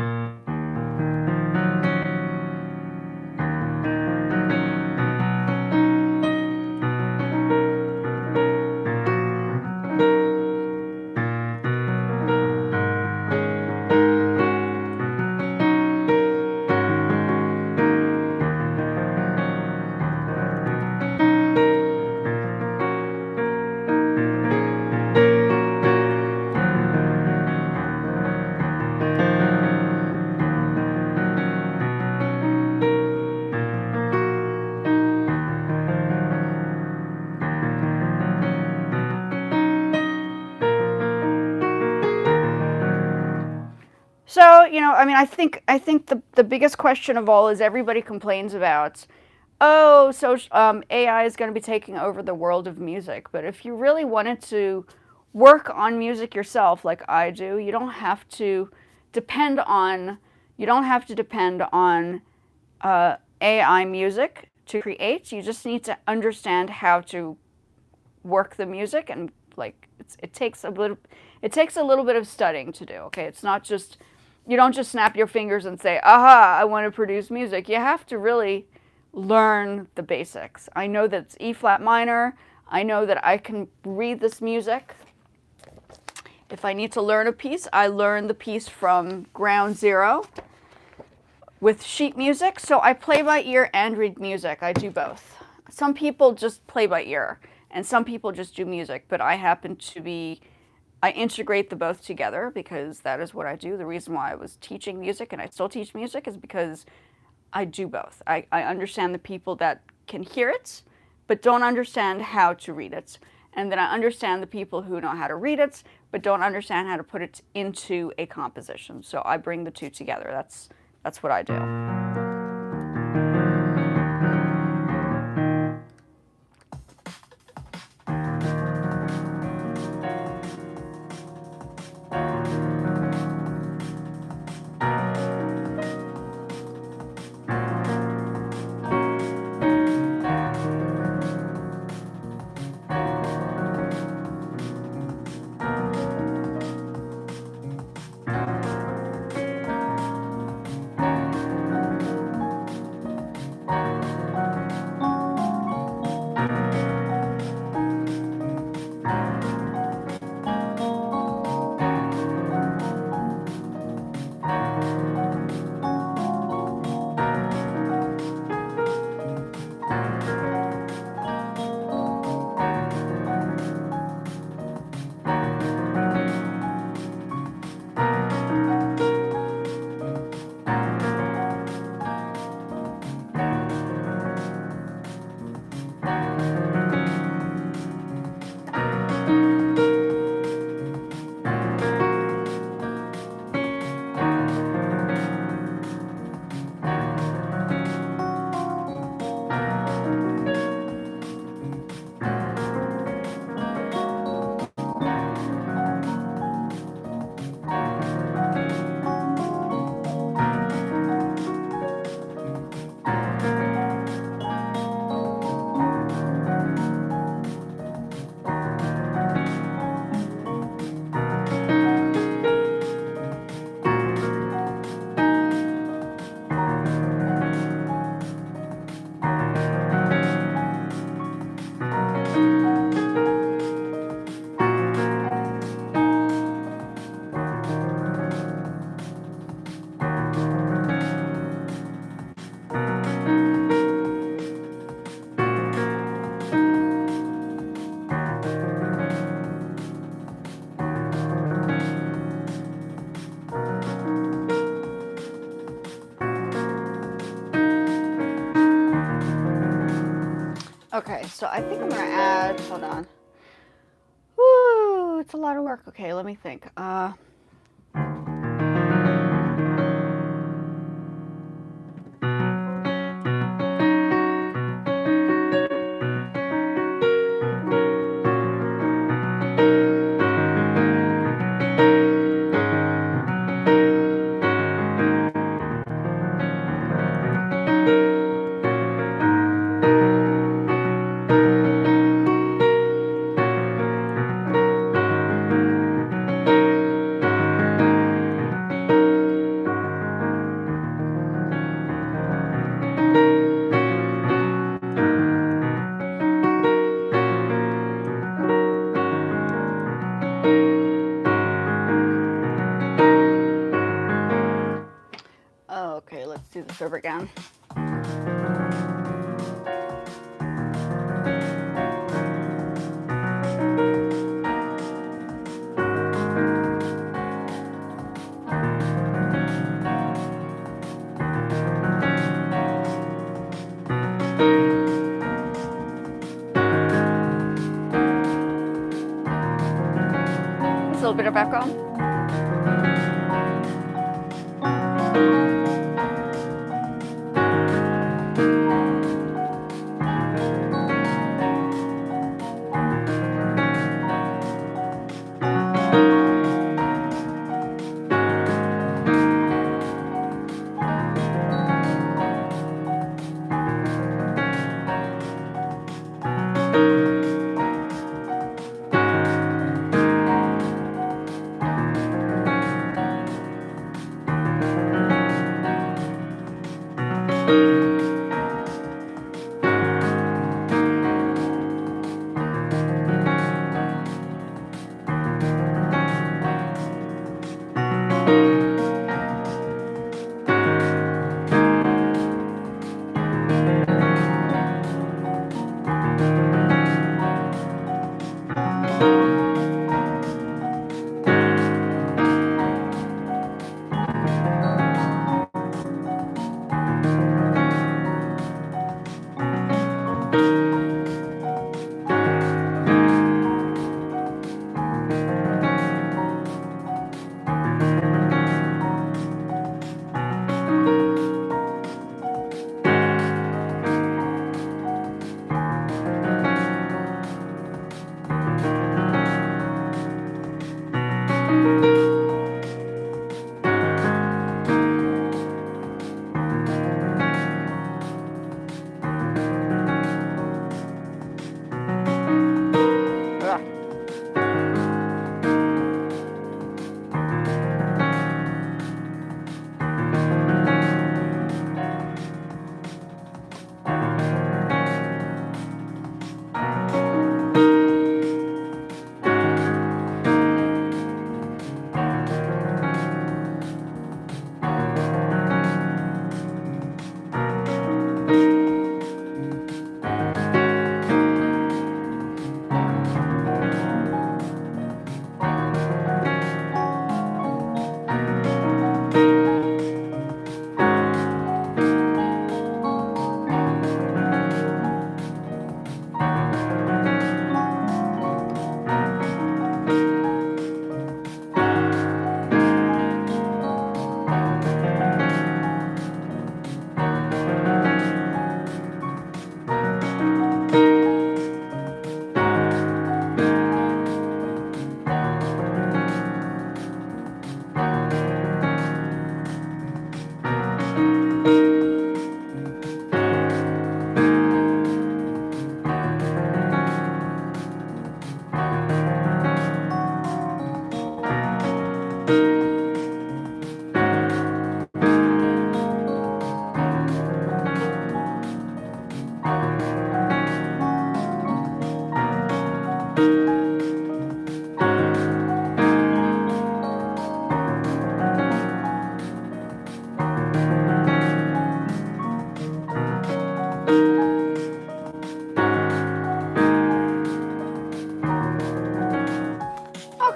So, I mean, I think the biggest question of all is everybody complains about, oh, so AI is going to be taking over the world of music. But if you really wanted to work on music yourself, like I do, you don't have to depend on AI music to create. You just need to understand how to work the music, and like it takes a little bit of studying to do. Okay, it's not just, you don't just snap your fingers and say, aha, I want to produce music. You have to really learn the basics. I know that it's E flat minor. I know that I can read this music. If I need to learn a piece, I learn the piece from ground zero with sheet music. So I play by ear and read music. I do both. Some people just play by ear and some people just do music, but I integrate the both together because that is what I do. The reason why I was teaching music and I still teach music is because I do both. I understand the people that can hear it, but don't understand how to read it. And then I understand the people who know how to read it, but don't understand how to put it into a composition. So I bring the two together. That's what I do. Okay, so I think I'm gonna add, hold on. Woo, it's a lot of work. Okay, let me think. do this over again. Just a little bit of echo.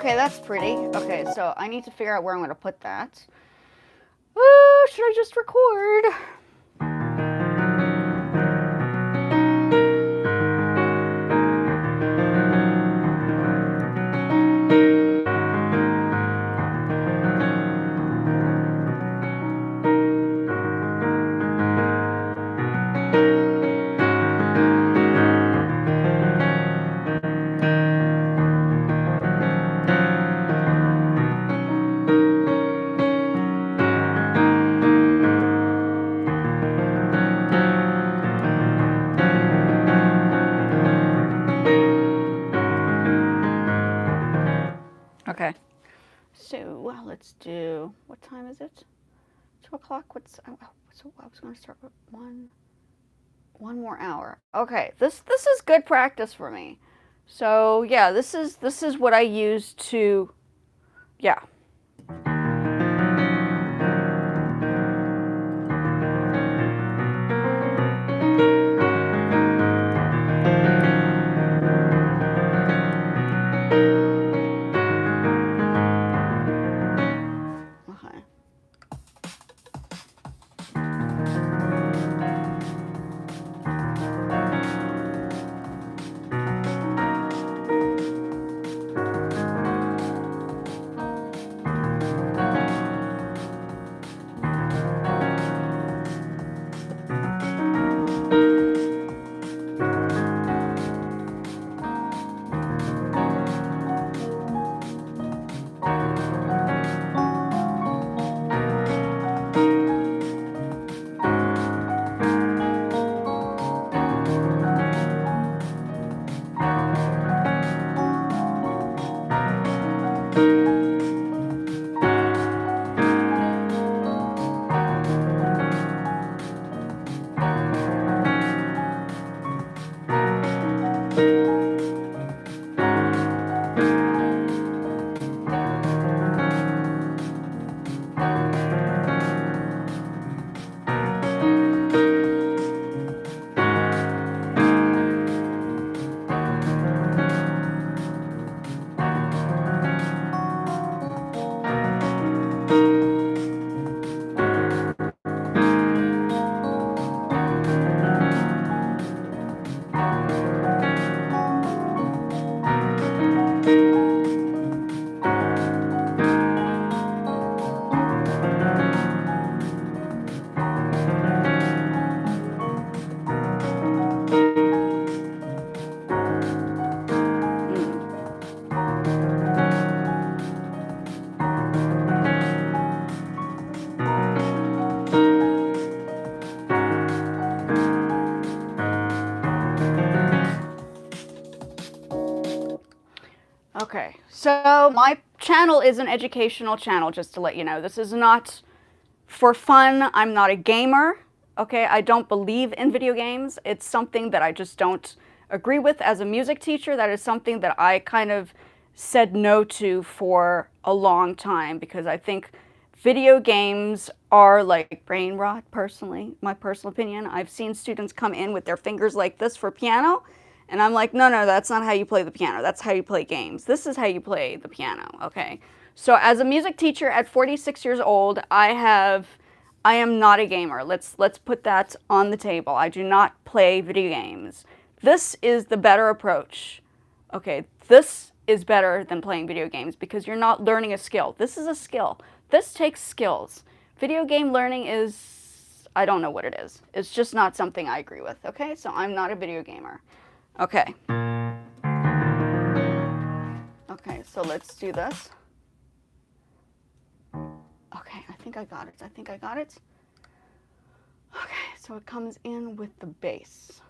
Okay, that's pretty. Okay, so I need to figure out where I'm going to put that. Should I just record? Okay, so well, let's do, what time is it? 2 o'clock? So I was going to start with one more hour. Okay, this is good practice for me. So yeah, this is what I use to, yeah. Okay, so my channel is an educational channel, just to let you know. This is not for fun. I'm not a gamer, okay? I don't believe in video games. It's something that I just don't agree with. As a music teacher, that is something that I kind of said no to for a long time, because I think video games are like brain rot, personally, my personal opinion. I've seen students come in with their fingers like this for piano, and I'm like, no, no, that's not how you play the piano. That's how you play games. This is how you play the piano, okay? So as a music teacher at 46 years old, I am not a gamer. Let's put that on the table. I do not play video games. This is the better approach. Okay, this is better than playing video games because you're not learning a skill. This is a skill. This takes skills. Video game learning is, I don't know what it is. It's just not something I agree with, okay? So I'm not a video gamer. Okay. Okay, so let's do this. Okay, I think I got it. I think I got it. Okay, so it comes in with the bass.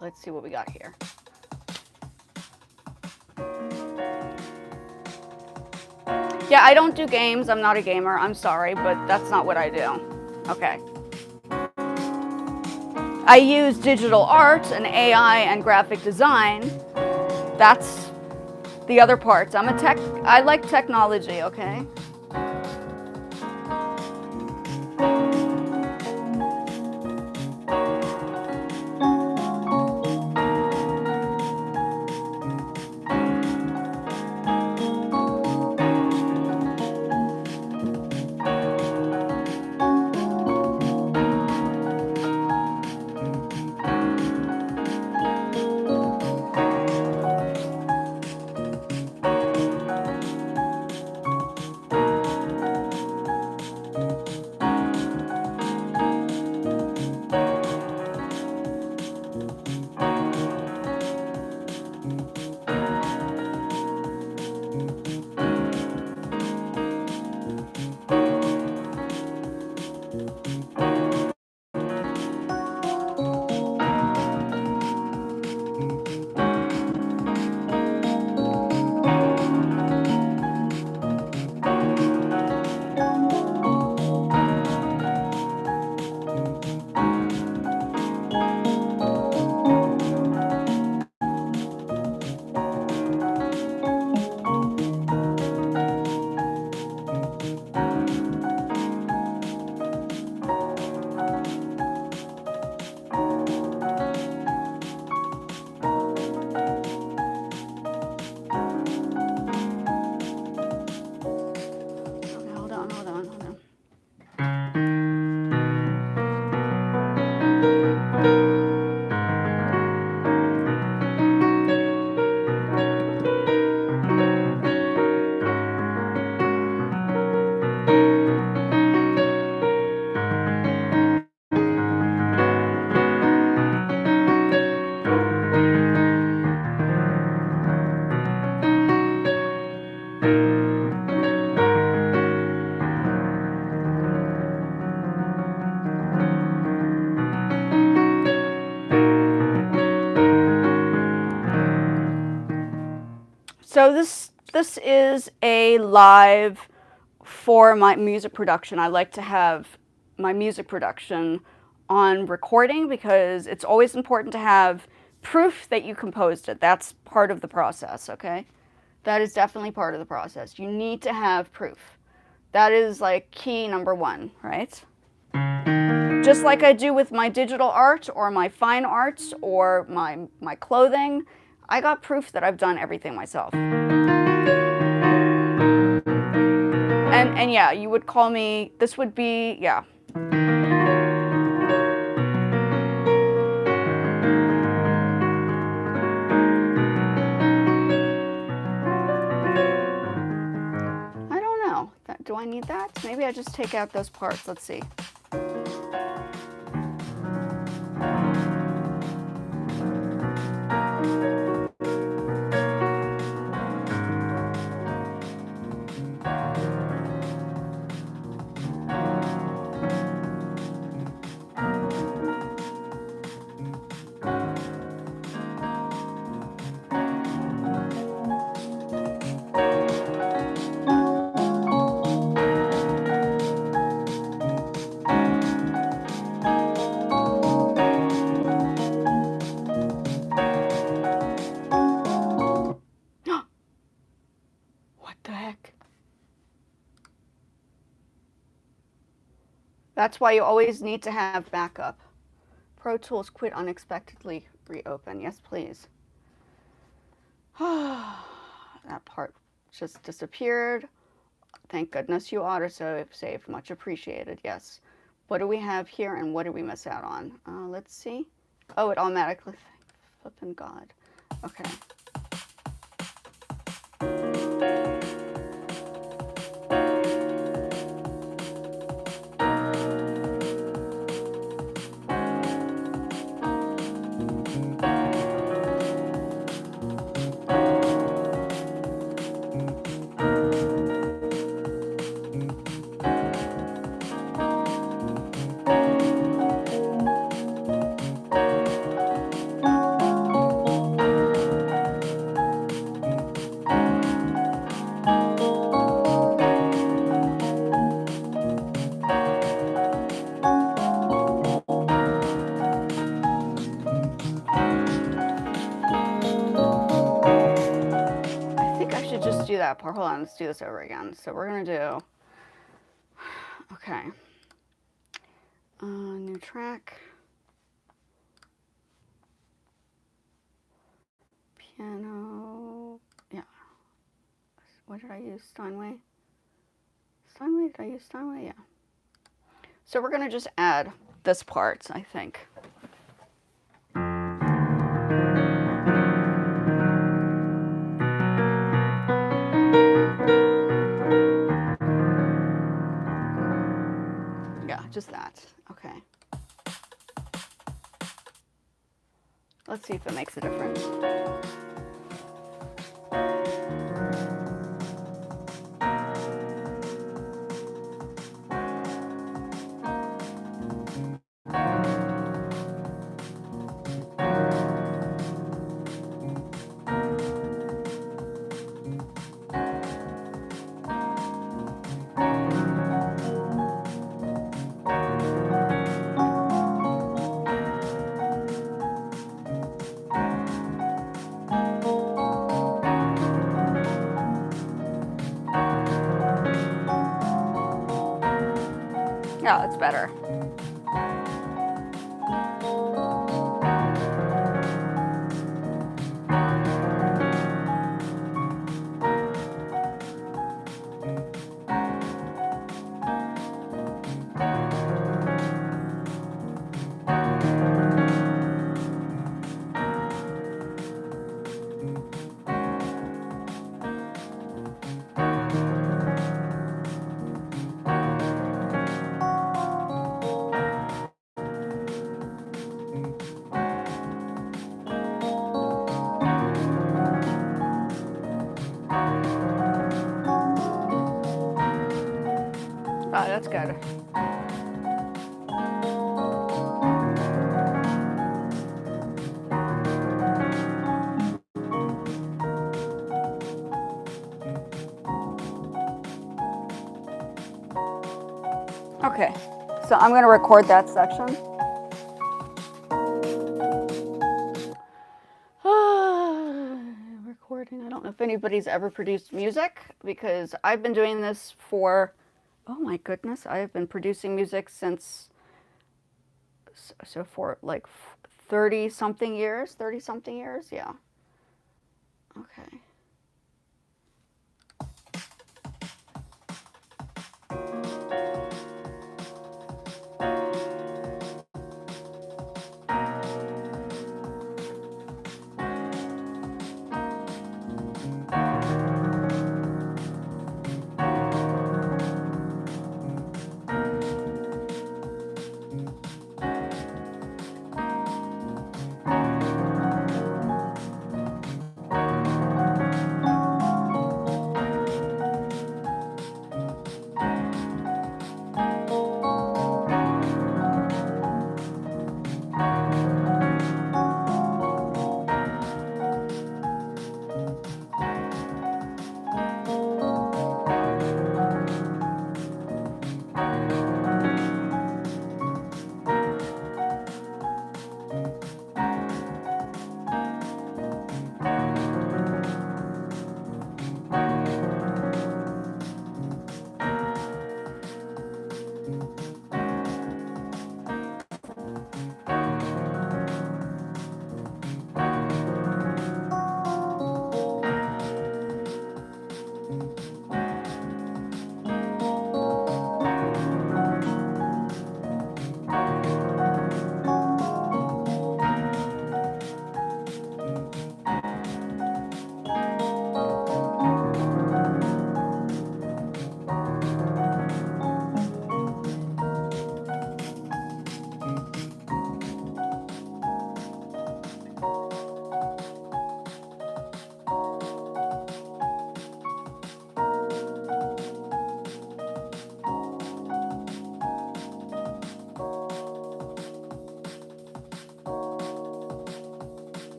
let's see what we got here. Yeah, I don't do games. I'm not a gamer. I'm sorry, but that's not what I do. Okay. I use digital art and AI and graphic design. That's the other parts. I like technology, okay? So this is a live for my music production. I like to have my music production on recording because it's always important to have proof that you composed it. That's part of the process, okay? That is definitely part of the process. You need to have proof. That is like key number one, right? Just like I do with my digital art or my fine arts or my clothing, I got proof that I've done everything myself. And yeah, you would call me, this would be, yeah. I don't know. Do I need that? Maybe I just take out those parts. Let's see. That's why you always need to have backup. Pro Tools quit unexpectedly, reopen. Yes, please. That part just disappeared. Thank goodness you auto-saved. Much appreciated, yes. What do we have here and what did we miss out on? Let's see. Oh, it automatically, flipping God. Okay. part. Hold on, let's do this over again. So we're gonna do, okay, new track, piano, yeah. What did I use? Steinway? Steinway, did I use Steinway? Yeah. So we're gonna just add this part, I think. Yeah, just that. Okay. Let's see if it makes a difference. Yeah, it's better. Oh, that's good. Okay, so I'm going to record that section. Recording. I don't know if anybody's ever produced music, because I've been doing this for, oh my goodness, I have been producing music since, so for like 30 something years, yeah. Okay.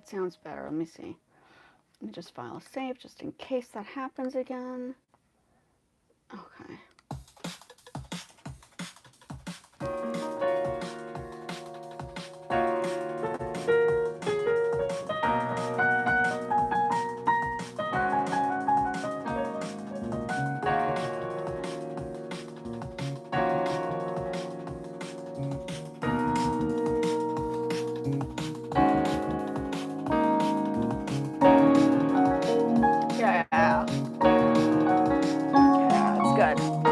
that sounds better. Let me see. Let me just file a save just in case that happens again. Okay. Yeah. Yeah, it's good.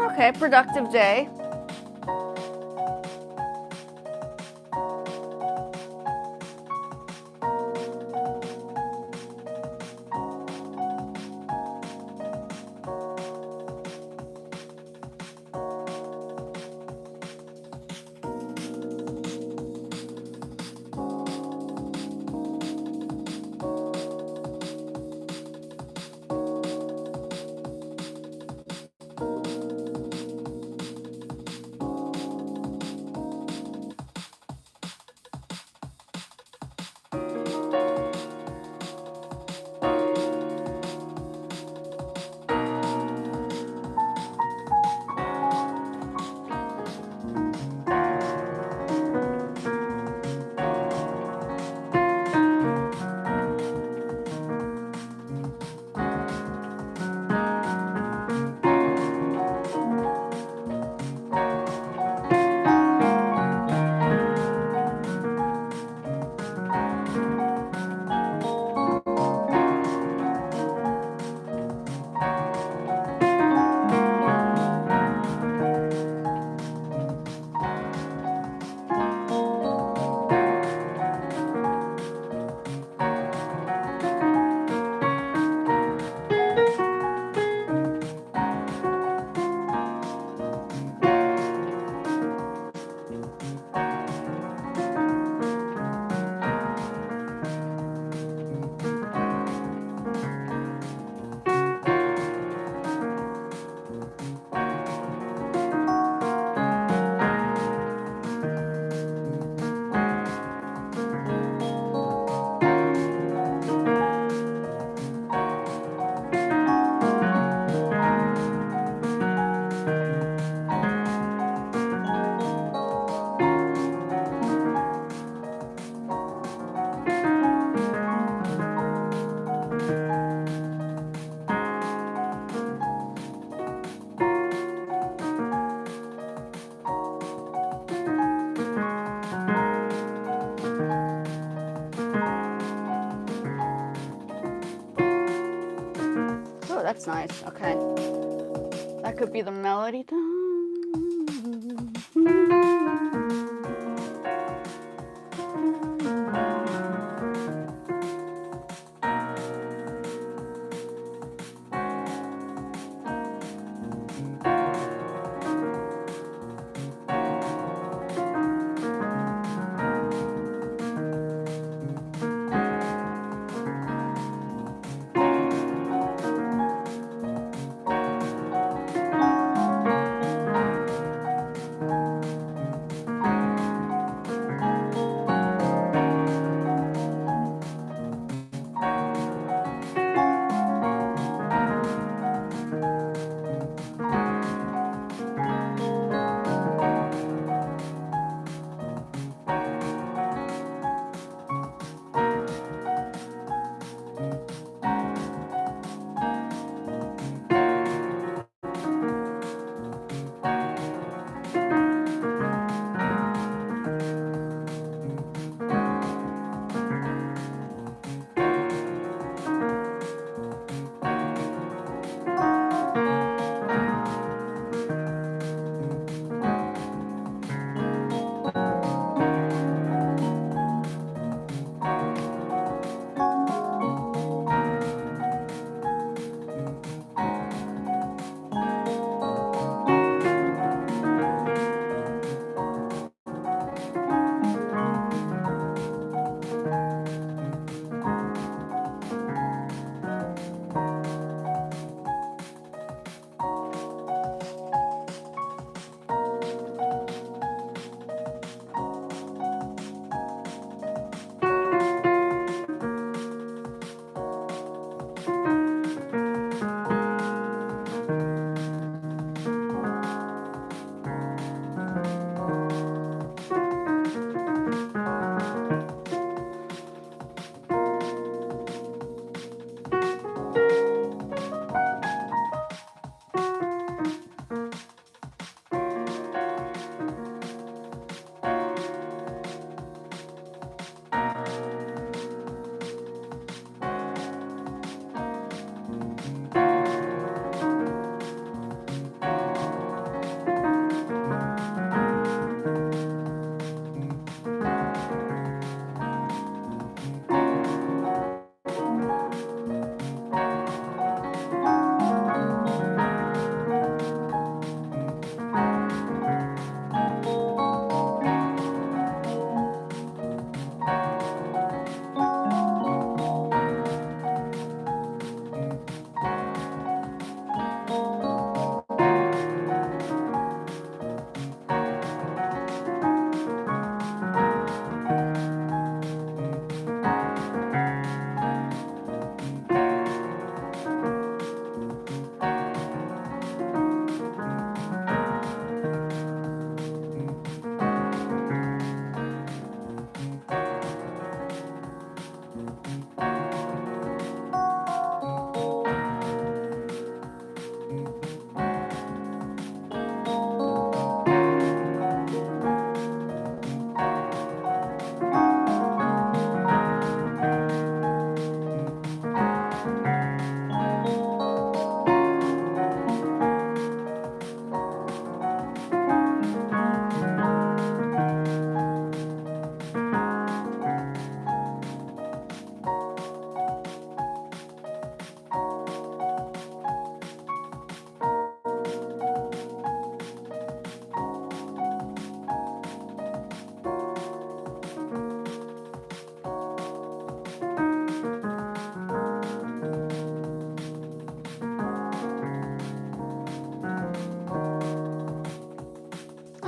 Okay, productive day. Oh, that's nice. Okay. That could be the melody.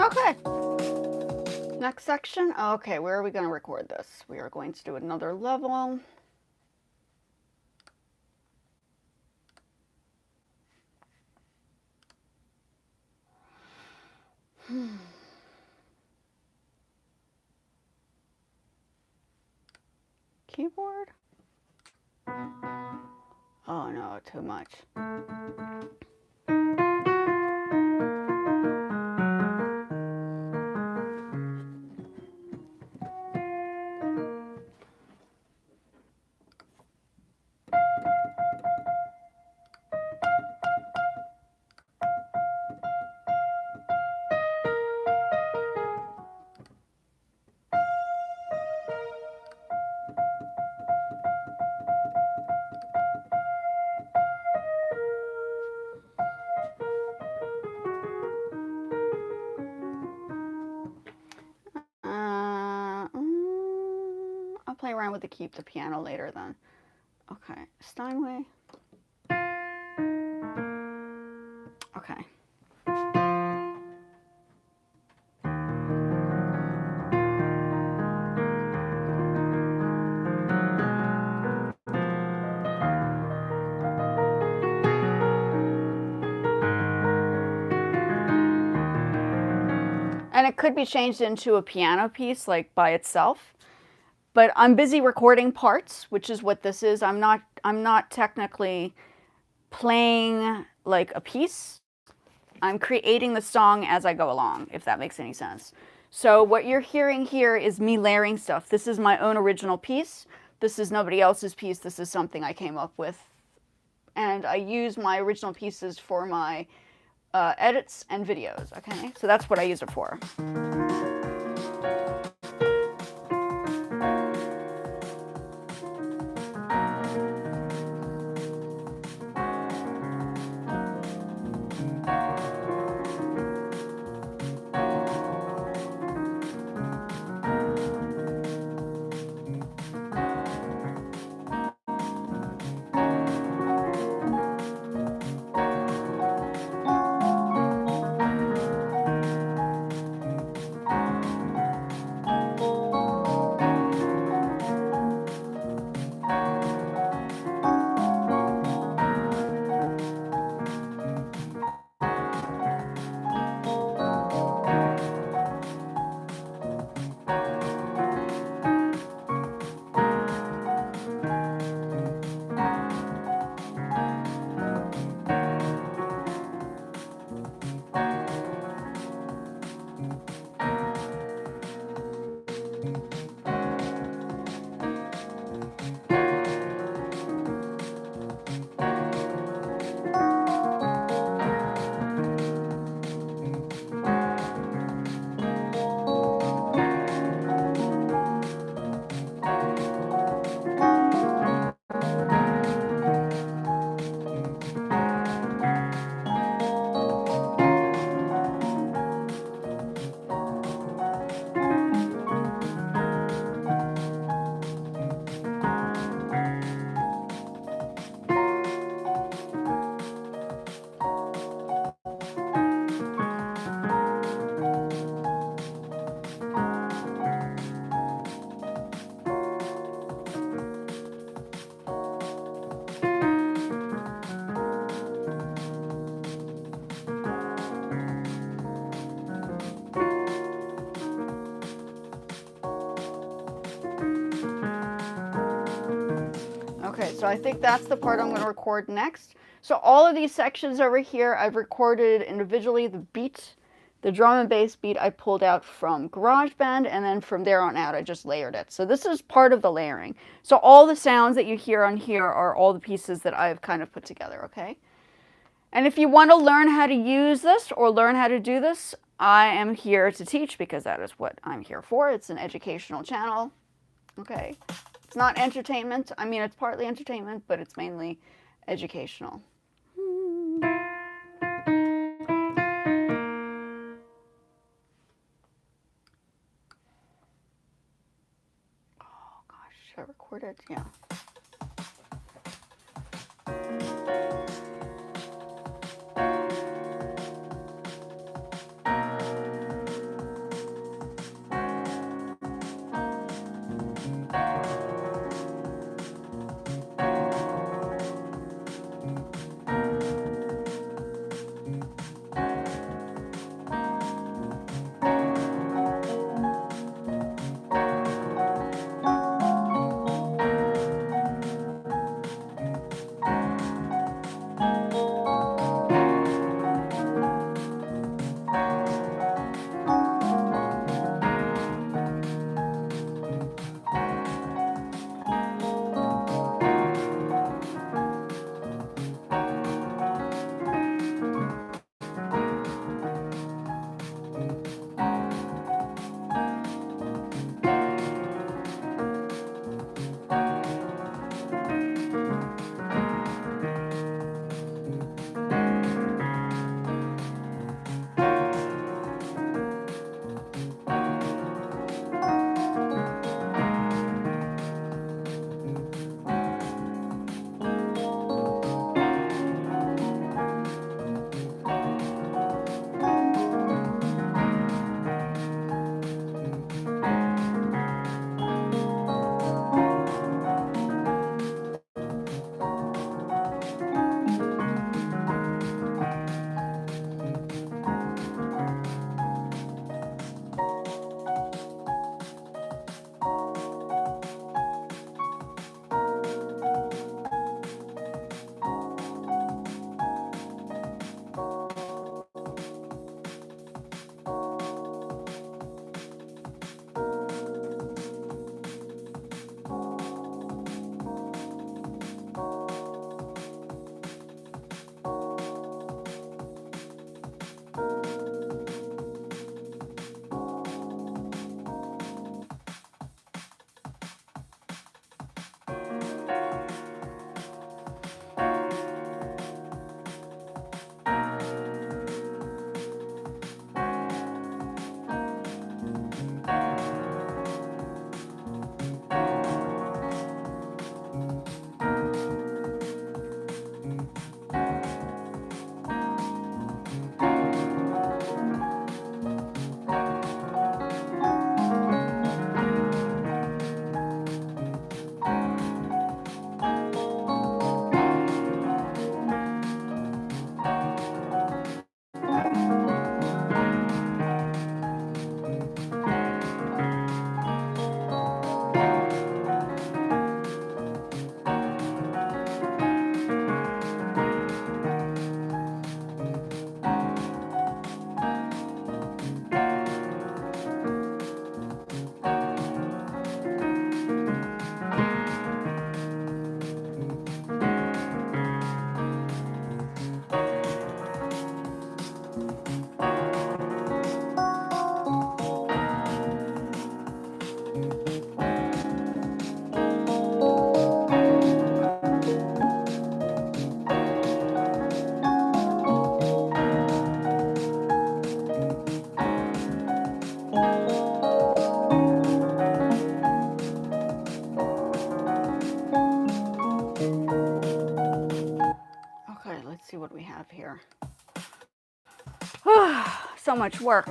Okay. Next section. Okay, where are we going to record this? We are going to do another level. Keyboard. Oh no, too much. I'll play around with the piano later then. Okay, Steinway. Okay. And it could be changed into a piano piece, like by itself. But I'm busy recording parts, which is what this is. I'm not technically playing like a piece. I'm creating the song as I go along, if that makes any sense. So what you're hearing here is me layering stuff. This is my own original piece. This is nobody else's piece. This is something I came up with. And I use my original pieces for my edits and videos, okay? So that's what I use it for. Okay, so I think that's the part I'm going to record next. So all of these sections over here, I've recorded individually. The beat, the drum and bass beat, I pulled out from GarageBand, and then from there on out, I just layered it. So this is part of the layering. So all the sounds that you hear on here are all the pieces that I've kind of put together, okay? And if you want to learn how to use this or learn how to do this, I am here to teach, because that is what I'm here for. It's an educational channel, okay? It's not entertainment. I mean, it's partly entertainment, but it's mainly educational. Oh gosh, should I record it? Yeah. so much work.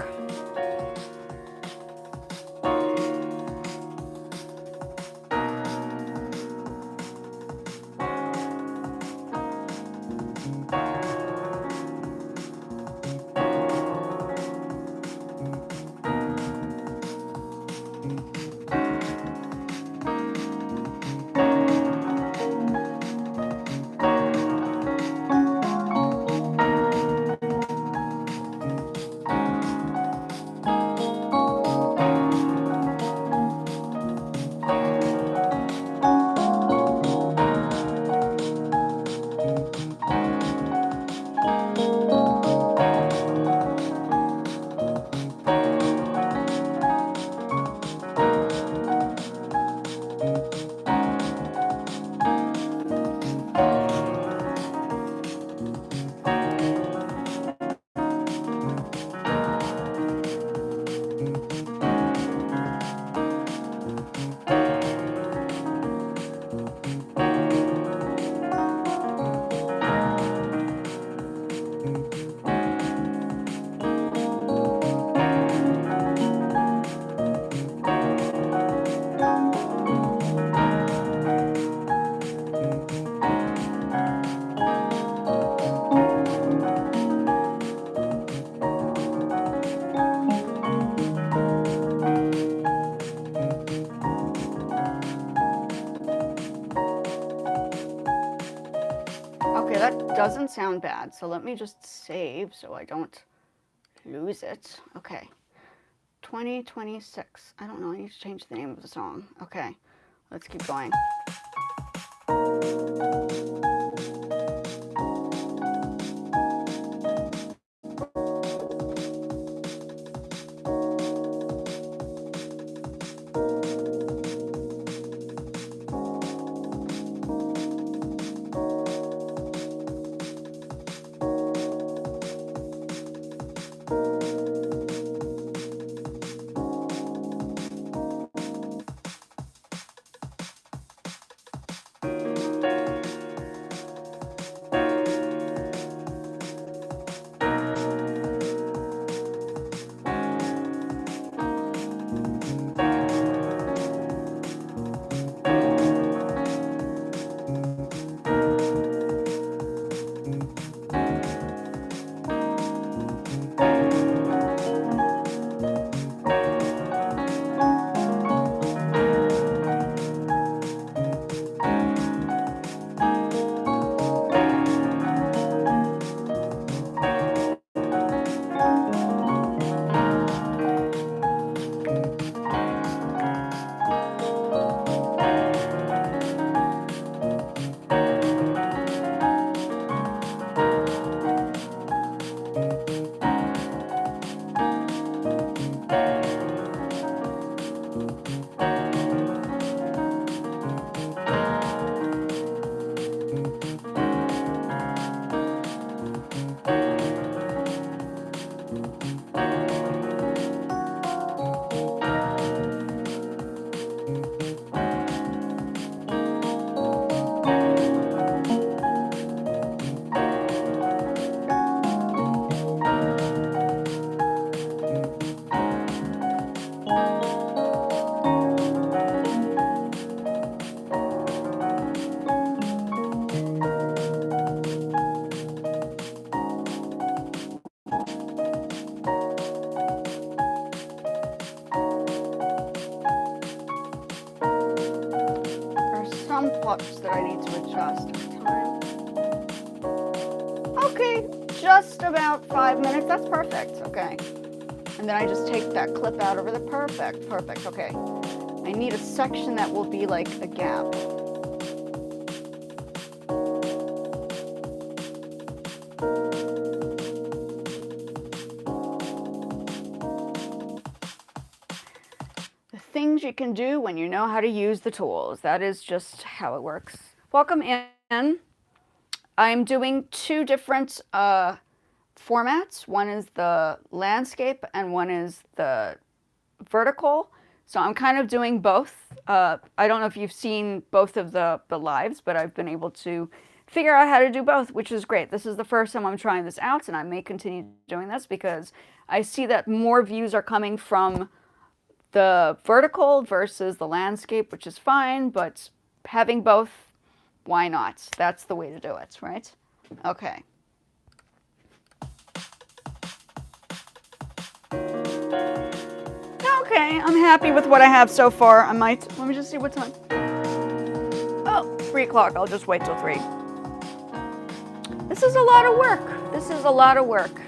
Okay, that doesn't sound bad, so let me just save so I don't lose it. Okay, 2026. I don't know, I need to change the name of the song. Okay, let's keep going. Some parts that I need to adjust over time. Okay, just about 5 minutes. That's perfect. Okay. And then I just take that clip out over the perfect. Okay. I need a section that will be like a gap. Things you can do when you know how to use the tools. That is just how it works. Welcome in. I'm doing two different formats. One is the landscape and one is the vertical. So I'm kind of doing both. I don't know if you've seen both of the lives, but I've been able to figure out how to do both, which is great. This is the first time I'm trying this out, and I may continue doing this because I see that more views are coming from the vertical versus the landscape, which is fine, but having both, why not? That's the way to do it, right? Okay. Okay, I'm happy with what I have so far. I might, let me just see what time. Oh, 3 o'clock. I'll just wait till 3. This is a lot of work. This is a lot of work.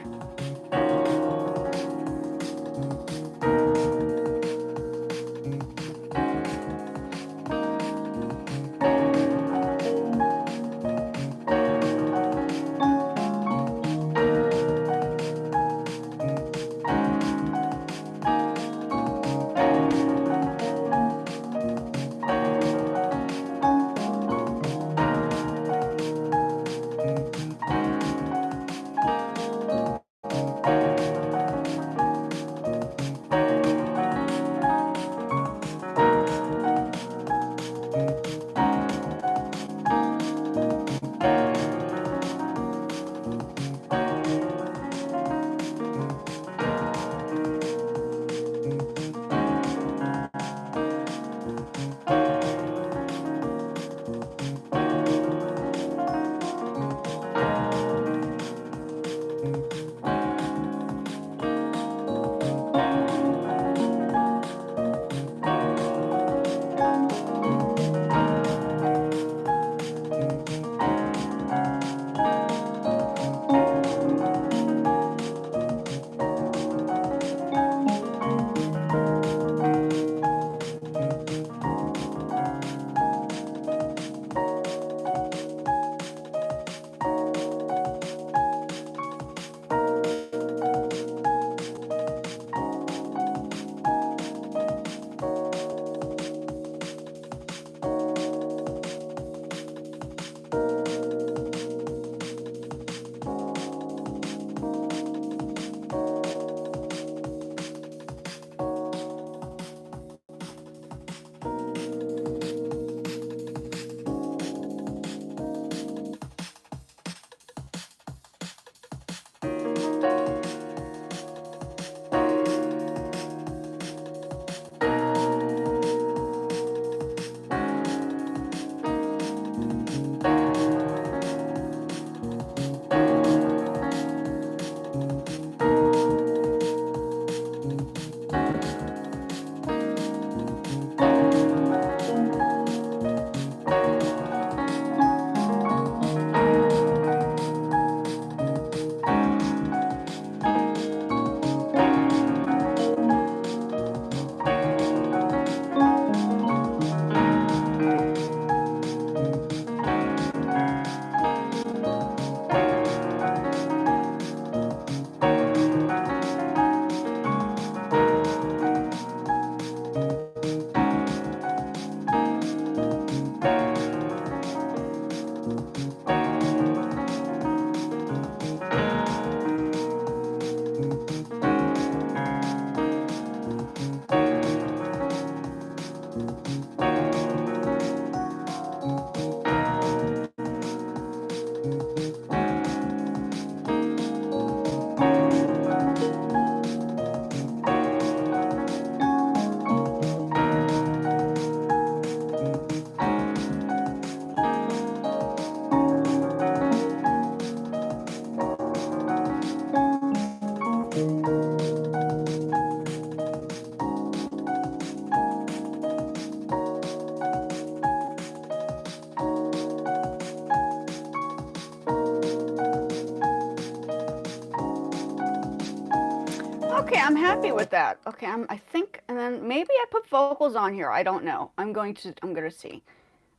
Okay, I'm happy with that. Okay, I think, and then maybe I put vocals on here. I don't know. I'm going to see.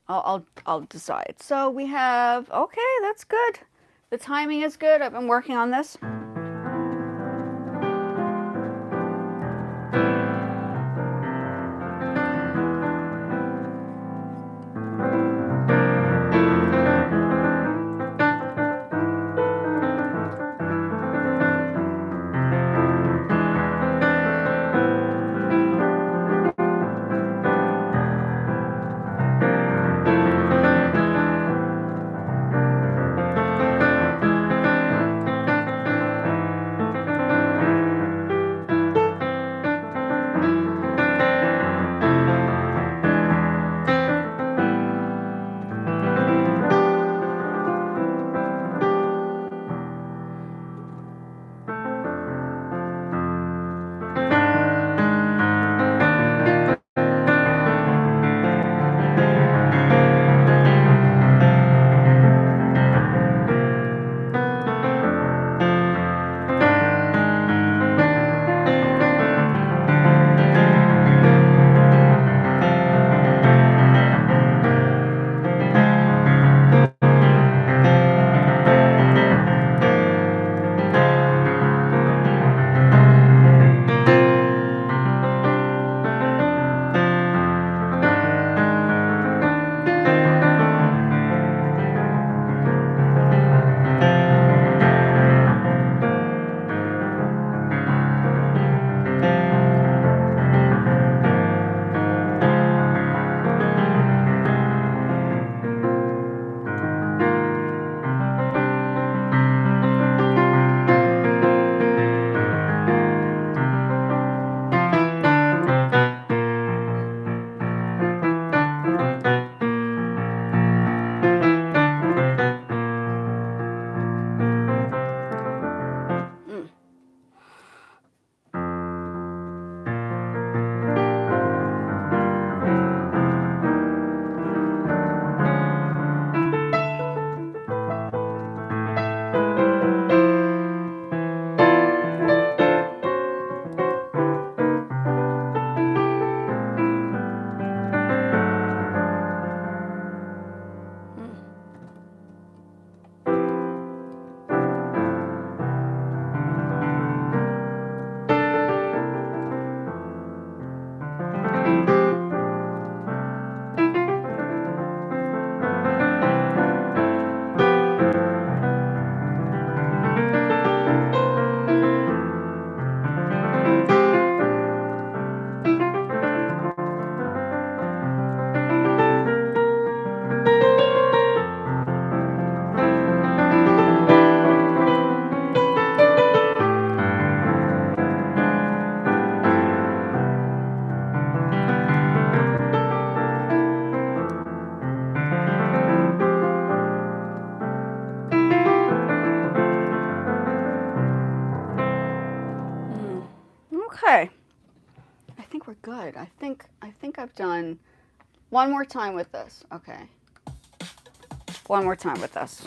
I'll decide. So we have, okay, that's good. The timing is good. I've been working on this. Okay. I think we're good. I think I've done one more time with this. Okay. One more time with this.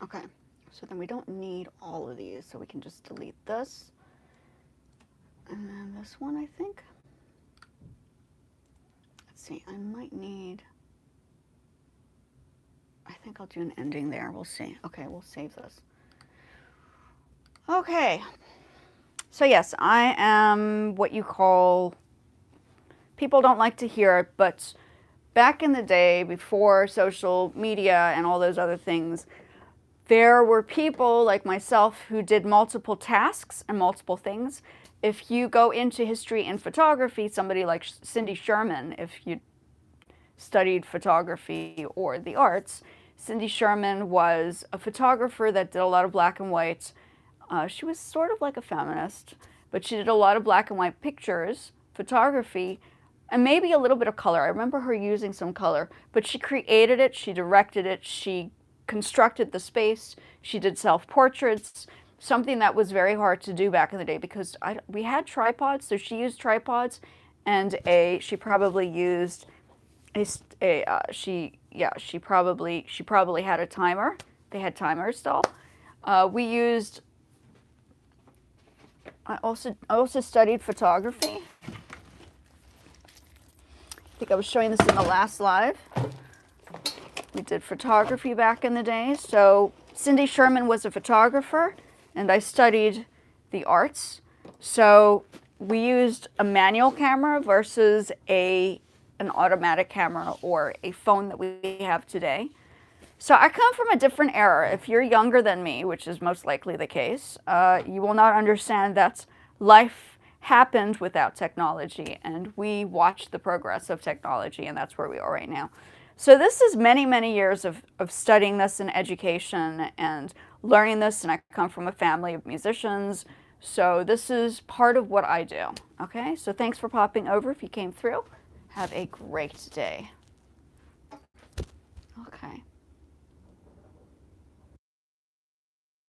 Okay, so then we don't need all of these, so we can just delete this. And then this one, I think. Let's see, I might need, I think I'll do an ending there. We'll see. Okay, we'll save this. Okay, so yes, I am what you call, people don't like to hear it, but back in the day, before social media and all those other things, there were people like myself who did multiple tasks and multiple things. If you go into history and photography, somebody like Cindy Sherman, if you studied photography or the arts, Cindy Sherman was a photographer that did a lot of black and white. She was sort of like a feminist, but she did a lot of black and white pictures, photography, and maybe a little bit of color. I remember her using some color, but she created it, she directed it, she constructed the space, she did self-portraits, something that was very hard to do back in the day because we had tripods, so she used tripods, and she probably used she probably had a timer. They had timers still. We used. I also studied photography. I think I was showing this in the last live. We did photography back in the day. So Cindy Sherman was a photographer, and I studied the arts. So we used a manual camera versus an automatic camera or a phone that we have today. So I come from a different era. If you're younger than me, which is most likely the case, you will not understand that life happened without technology, and we watched the progress of technology, and that's where we are right now. So this is many, many years of studying this in education and learning this, and I come from a family of musicians, so this is part of what I do. Okay, so thanks for popping over if you came through. Have a great day.